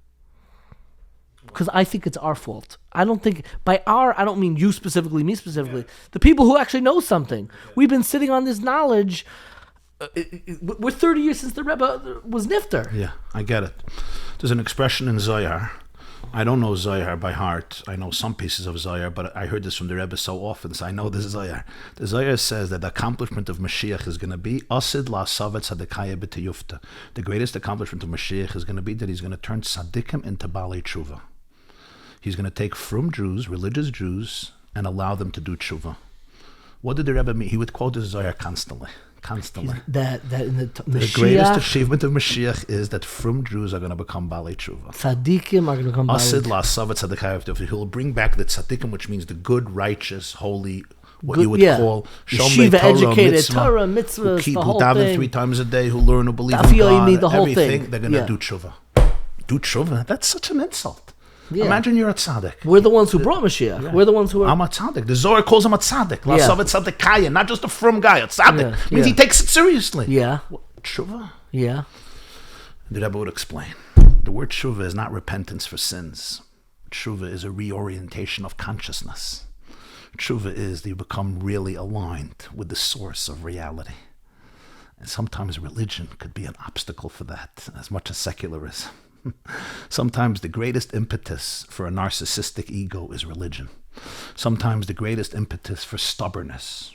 Because I think it's our fault. I don't think, I don't mean you specifically, me specifically. Yeah. The people who actually know something. Yeah. We've been sitting on this knowledge. We're 30 years since the Rebbe was Nifter. Yeah, I get it. There's an expression in Zohar. I don't know Zohar by heart. I know some pieces of Zohar, but I heard this from the Rebbe so often, so I know this is Zohar. The Zohar says that the accomplishment of Mashiach is going to be Asid la Savet Tzadikaya b'Tiyufta. The greatest accomplishment of Mashiach is going to be that he's going to turn tzaddikim into Balei Tshuva. He's going to take from Jews, religious Jews, and allow them to do tshuva. What did the Rebbe mean? He would quote the Zohar constantly. That in the greatest achievement of Mashiach is that from Jews are going to become Balei Tshuva. Tzaddikim are going to become Balei Asid la Savet Tzadikaya. He will bring back the tzaddikim, which means the good, righteous, holy, what you would call Shomrei Torah, educated, Torah, mitzvahs, who whole daven 3 times a day, who learn, who believe in God, the whole everything. Thing. They're going to do tshuva. Do tshuva? That's such an insult. Yeah. Imagine you're a tzaddik. We're the ones who brought Mashiach. Yeah. We're the ones who are... I'm a tzaddik. The Zohar calls him a tzaddik. La Savet Tzadikaya, not just a frum guy. A tzaddik means he takes it seriously. Yeah. Tshuva? Yeah. The Rebbe would explain. The word tshuva is not repentance for sins. Tshuva is a reorientation of consciousness. Tshuva is that you become really aligned with the source of reality. And sometimes religion could be an obstacle for that, as much as secularism. Sometimes the greatest impetus for a narcissistic ego is religion. Sometimes the greatest impetus for stubbornness,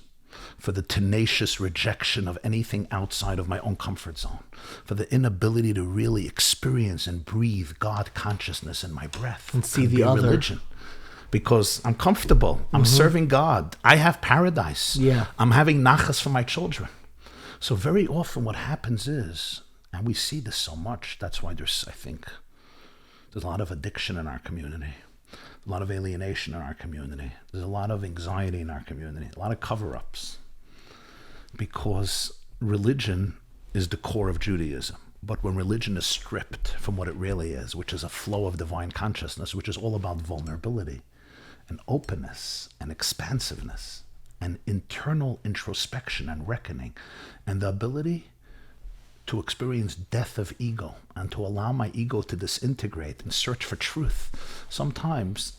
for the tenacious rejection of anything outside of my own comfort zone, for the inability to really experience and breathe God consciousness in my breath. And see the other. Religion. Because I'm comfortable. I'm serving God. I have paradise. Yeah. I'm having nachas for my children. So very often what happens is, and we see this so much, that's why there's a lot of addiction in our community, a lot of alienation in our community, there's a lot of anxiety in our community, a lot of cover-ups, because religion is the core of Judaism. But when religion is stripped from what it really is, which is a flow of divine consciousness, which is all about vulnerability and openness and expansiveness and internal introspection and reckoning and the ability to experience death of ego and to allow my ego to disintegrate and search for truth. Sometimes,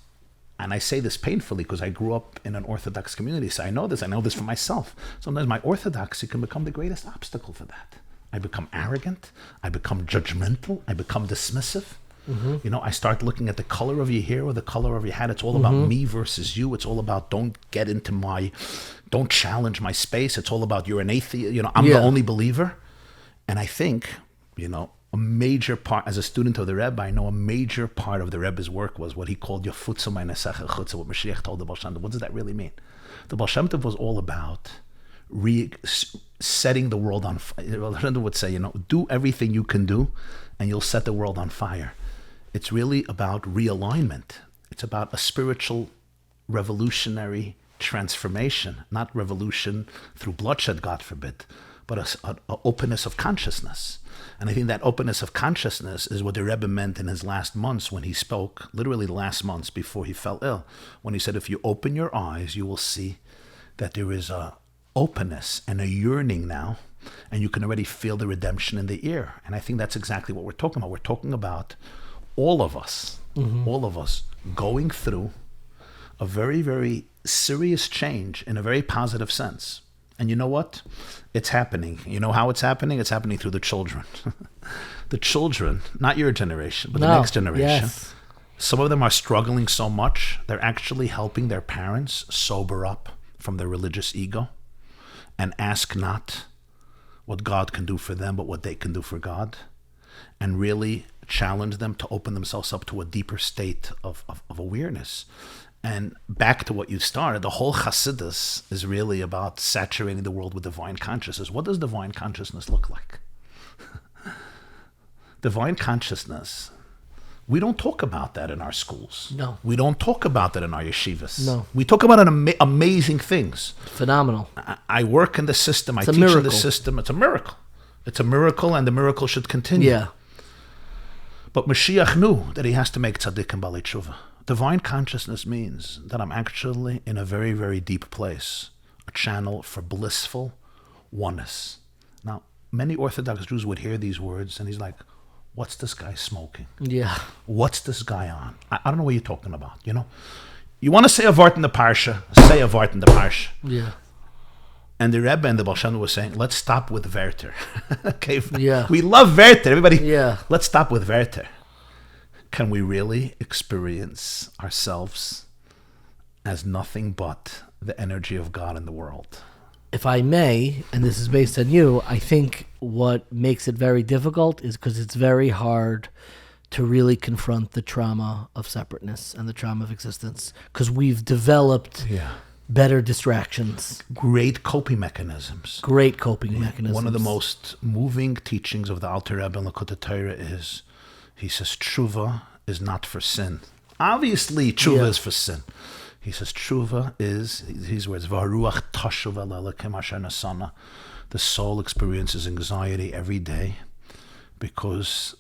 and I say this painfully because I grew up in an Orthodox community, so I know this for myself. Sometimes my orthodoxy can become the greatest obstacle for that. I become arrogant, I become judgmental, I become dismissive. Mm-hmm. I start looking at the color of your hair or the color of your hat. It's all about me versus you. It's all about don't challenge my space. It's all about you're an atheist. I'm the only believer. And I think, a major part, as a student of the Rebbe, I know a major part of the Rebbe's work was what he called Yafutza Meinesecha Chutza, what Mashiach told the Baal Shem Tov. What does that really mean? The Baal Shem Tov was all about setting the world on fire. The Baal Shem Tov would say, do everything you can do and you'll set the world on fire. It's really about realignment. It's about a spiritual revolutionary transformation, not revolution through bloodshed, God forbid, but an openness of consciousness. And I think that openness of consciousness is what the Rebbe meant in his last months when he spoke, literally the last months before he fell ill, when he said, if you open your eyes, you will see that there is a openness and a yearning now, and you can already feel the redemption in the air. And I think that's exactly what we're talking about. We're talking about all of us going through a very, very serious change in a very positive sense. And you know what? It's happening. You know how it's happening? It's happening through the children. The children, not your generation, but the next generation. Yes. Some of them are struggling so much, they're actually helping their parents sober up from their religious ego and ask not what God can do for them, but what they can do for God, and really challenge them to open themselves up to a deeper state of awareness. And back to what you started, the whole Chassidus is really about saturating the world with divine consciousness. What does divine consciousness look like? Divine consciousness, we don't talk about that in our schools. No. We don't talk about that in our yeshivas. No. We talk about amazing things. Phenomenal. I work in the system. I It's a teach in miracle. the system. It's a miracle. It's a miracle, and the miracle should continue. Yeah. But Mashiach knew that he has to make tzaddik and balei tshuva. Divine consciousness means that I'm actually in a very, very deep place, a channel for blissful oneness. Now, many Orthodox Jews would hear these words, and he's like, what's this guy smoking? Yeah. What's this guy on? I don't know what you're talking about, you know? You want to say a vart in the parsha, say a vart in the parsha. Yeah. And the Rebbe and the Baal Shem Tov was saying, let's stop with Werther. Okay? Yeah. We love Werther. Everybody, Yeah. let's stop with Werther. Can we really experience ourselves as nothing but the energy of God in the world? If I may, and this is based on you, I think what makes it very difficult is because it's very hard to really confront the trauma of separateness and the trauma of existence, because we've developed better distractions. Great coping mechanisms. Great coping mechanisms. One of the most moving teachings of the Alter Rebbe in Likutei Torah is, he says, tshuva is not for sin. Obviously, tshuva is for sin. He says, tshuva is, these words, V'haruach tashuv el Elokim asher nasana. The soul experiences anxiety every day because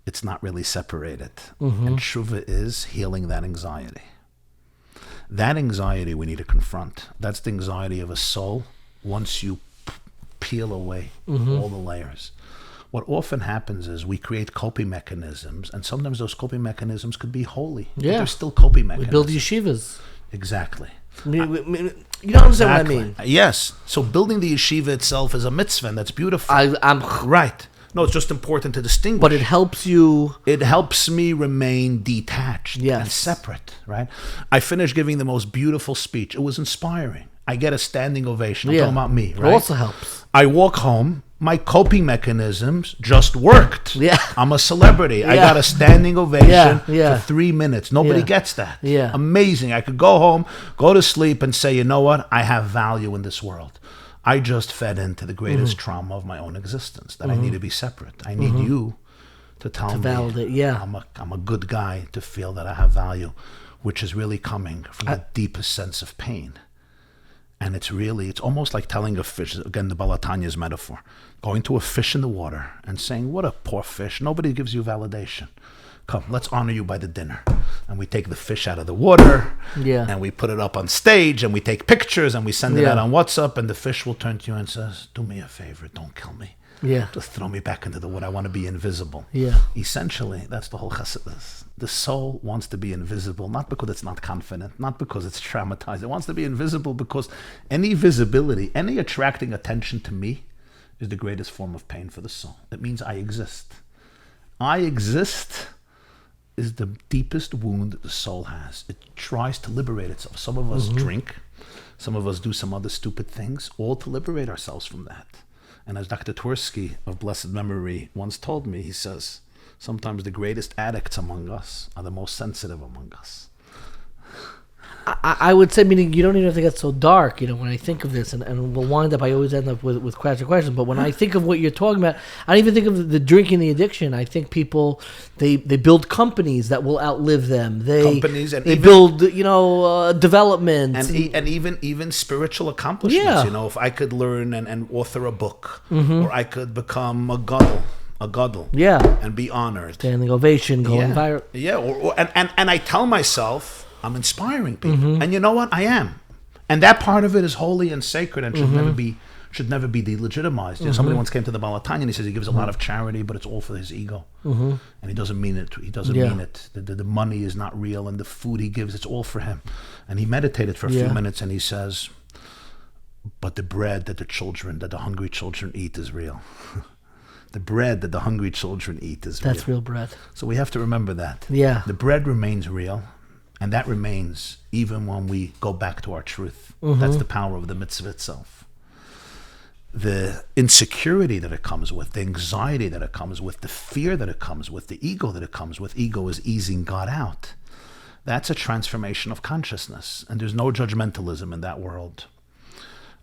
it's not really separated. And tshuva is healing that anxiety. That anxiety we need to confront. That's the anxiety of a soul once you peel away all the layers. What often happens is we create coping mechanisms, and sometimes those coping mechanisms could be holy. But they're still coping mechanisms. We build yeshivas. Exactly. You don't understand what I mean. Yes. So building the yeshiva itself is a mitzvah, and that's beautiful. I'm Right. No, it's just important to distinguish. But it helps you. It helps me remain detached and separate, right? I finished giving the most beautiful speech. It was inspiring. I get a standing ovation. I'm talking about me, right? It also helps. I walk home. My coping mechanisms just worked. Yeah. I'm a celebrity. I got a standing ovation for 3 minutes. Nobody gets that. Yeah. Amazing. I could go home, go to sleep, and say, you know what? I have value in this world. I just fed into the greatest trauma of my own existence, that I need to be separate. I need you to tell me validate, I'm a good guy, to feel that I have value, which is really coming from the deepest sense of pain. And it's almost like telling a fish, again, the Balatanya's metaphor, going to a fish in the water and saying, what a poor fish. Nobody gives you validation. Come, let's honor you by the dinner. And we take the fish out of the water, and we put it up on stage, and we take pictures, and we send it out on WhatsApp, and the fish will turn to you and says, do me a favor, don't kill me. Just throw me back into the water. I want to be invisible. Essentially, that's the whole Chassidus. The soul wants to be invisible, not because it's not confident, not because it's traumatized. It wants to be invisible because any visibility, any attracting attention to me is the greatest form of pain for the soul. It means I exist. I exist is the deepest wound that the soul has. It tries to liberate itself. Some of us drink. Some of us do some other stupid things, all to liberate ourselves from that. And as Dr. Twersky of blessed memory once told me, he says, sometimes the greatest addicts among us are the most sensitive among us. I would say, meaning you don't even have to get so dark, when I think of this, and we'll wind up, I always end up with questions, but when I think of what you're talking about, I don't even think of the drinking, the addiction. I think people, they build companies that will outlive them. They build, development. And even spiritual accomplishments. If I could learn and author a book, or I could become a gadol. And be honored. Standing ovation, going viral. And I tell myself, I'm inspiring people. And you know what? I am. And that part of it is holy and sacred and should never be delegitimized. Somebody once came to the Balatanya and he says he gives a lot of charity, but it's all for his ego. And he doesn't mean it. He doesn't mean it. The money is not real, and the food he gives, it's all for him. And he meditated for a few minutes and he says, but the bread that the hungry children eat is real. The bread that the hungry children eat is real. That's real bread. So we have to remember that. Yeah. The bread remains real, and that remains even when we go back to our truth. That's the power of the mitzvah itself. The insecurity that it comes with, the anxiety that it comes with, the fear that it comes with, the ego that it comes with, ego is easing God out. That's a transformation of consciousness, and there's no judgmentalism in that world.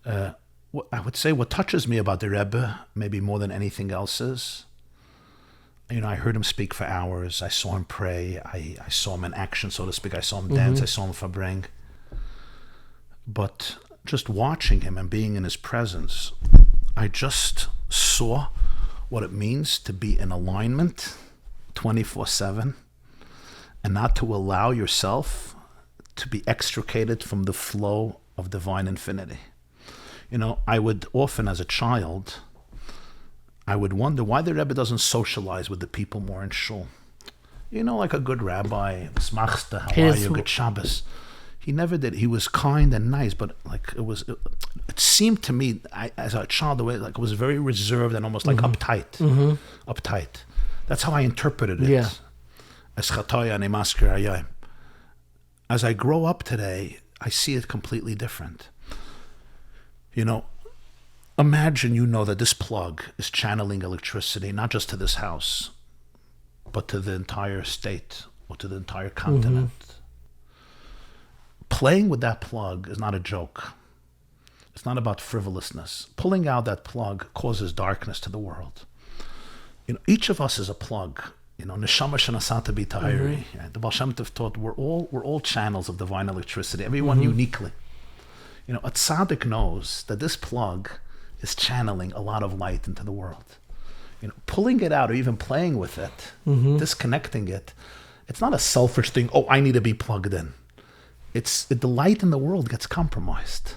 I would say what touches me about the Rebbe, maybe more than anything else, is, I heard him speak for hours. I saw him pray. I saw him in action, so to speak. I saw him dance. I saw him farbrengen. But just watching him and being in his presence, I just saw what it means to be in alignment 24/7 and not to allow yourself to be extricated from the flow of divine infinity. I would often, as a child, I would wonder why the Rebbe doesn't socialize with the people more in shul. Like a good rabbi, smachta, how are you, good Shabbos. He never did. He was kind and nice, but it seemed to me, as a child, the way it was very reserved and almost like uptight. Uptight. That's how I interpreted it. Yeah. As I grow up today, I see it completely different. Imagine that this plug is channeling electricity, not just to this house, but to the entire state or to the entire continent. Playing with that plug is not a joke. It's not about frivolousness. Pulling out that plug causes darkness to the world. Each of us is a plug. Neshama shenasata b'tahiri. The Baal Shem Tov taught we're all channels of divine electricity, everyone uniquely. A tzaddik knows that this plug is channeling a lot of light into the world. Pulling it out or even playing with it, disconnecting it, it's not a selfish thing, I need to be plugged in. The light in the world gets compromised.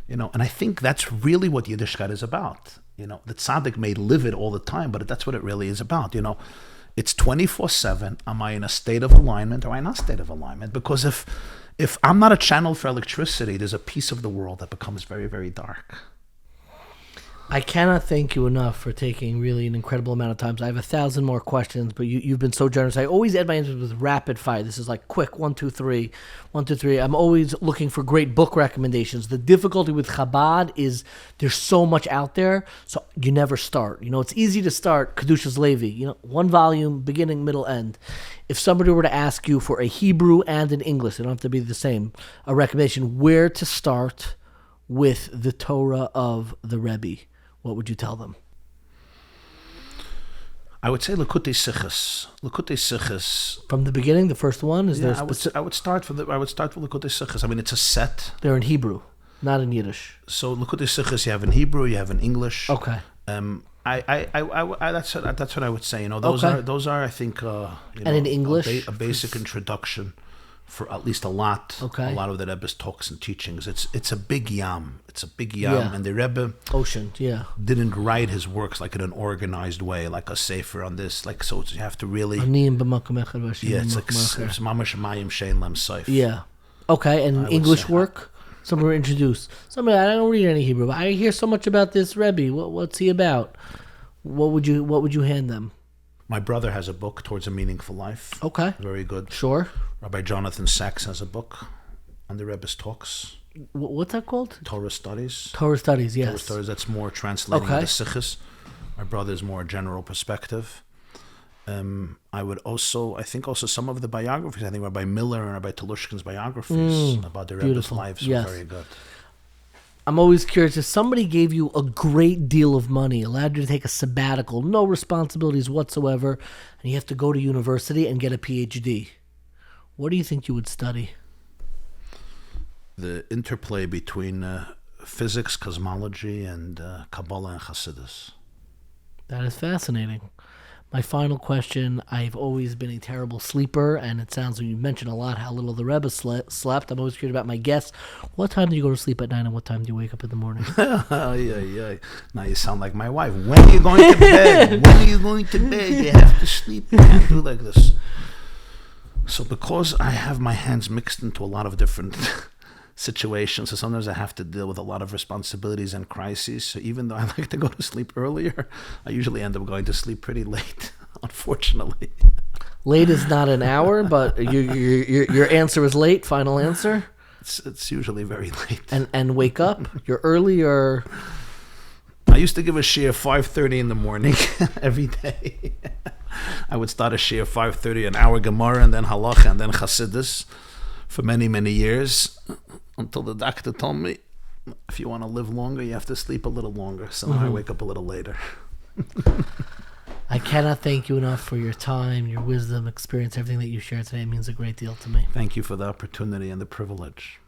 And I think that's really what Yiddishkeit is about. The tzaddik may live it all the time, but that's what it really is about. It's 24/7. Am I in a state of alignment or am I not a state of alignment? Because if I'm not a channel for electricity, there's a piece of the world that becomes very, very dark. I cannot thank you enough for taking really an incredible amount of time. I have 1,000 more questions, but you've been so generous. I always end my answers with rapid fire. This is like quick, 1, 2, 3, 1, 2, 3. I'm always looking for great book recommendations. The difficulty with Chabad is there's so much out there, so you never start. It's easy to start Kedushas Levi, one volume, beginning, middle, end. If somebody were to ask you for a Hebrew and an English, they don't have to be the same, a recommendation, where to start with the Torah of the Rebbe, what would you tell them? I would say Likutei Sichos. Likutei Sichos. From the beginning, the first one? I would start with Likutei Sichos. It's a set. They're in Hebrew, not in Yiddish. So Likutei Sichos, you have in Hebrew, you have in English. Okay. That's what I would say. Those are I think and in English, a basic introduction for at least a lot of the Rebbe's talks and teachings. It's a big yam. And the Rebbe didn't write his works like in an organized way, like a sefer on this. So you have to really. It's mamash mayim shein lem seif. Yeah. Okay, and English work. Somebody introduce. Somebody, I don't read any Hebrew, but I hear so much about this Rebbe. What's he about? What would you hand them? My brother has a book, Towards a Meaningful Life. Okay. Very good. Sure. Rabbi Jonathan Sachs has a book on the Rebbe's talks. What's that called? Torah Studies. Torah Studies, yes. Torah Studies, that's more translating the Sichos. My brother's more general perspective. I think also some of the biographies, I think Rabbi Miller and Rabbi Telushkin's biographies about the Rebbe's lives were very good. I'm always curious, if somebody gave you a great deal of money, allowed you to take a sabbatical, no responsibilities whatsoever, and you have to go to university and get a PhD, what do you think you would study? The interplay between physics, cosmology, and Kabbalah and Chassidus. That is fascinating. My final question, I've always been a terrible sleeper, and it sounds like you mentioned a lot how little the Rebbe slept. I'm always curious about my guests. What time do you go to sleep at night, and what time do you wake up in the morning? Yeah. Now you sound like my wife. When are you going to bed? When are you going to bed? You have to sleep. You can't do like this. So because I have my hands mixed into a lot of different situations. So sometimes I have to deal with a lot of responsibilities and crises. So even though I like to go to sleep earlier, I usually end up going to sleep pretty late, unfortunately. Late is not an hour, but your answer is late. Final answer. It's usually very late. And wake up. You're early or. I used to give a shiur 5:30 in the morning every day. I would start a shiur 5:30, an hour Gemara, and then Halacha, and then Chassidus for many, many years, until the doctor told me, if you want to live longer, you have to sleep a little longer. So now I wake up a little later. I cannot thank you enough for your time, your wisdom, experience, everything that you shared today. It means a great deal to me. Thank you for the opportunity and the privilege.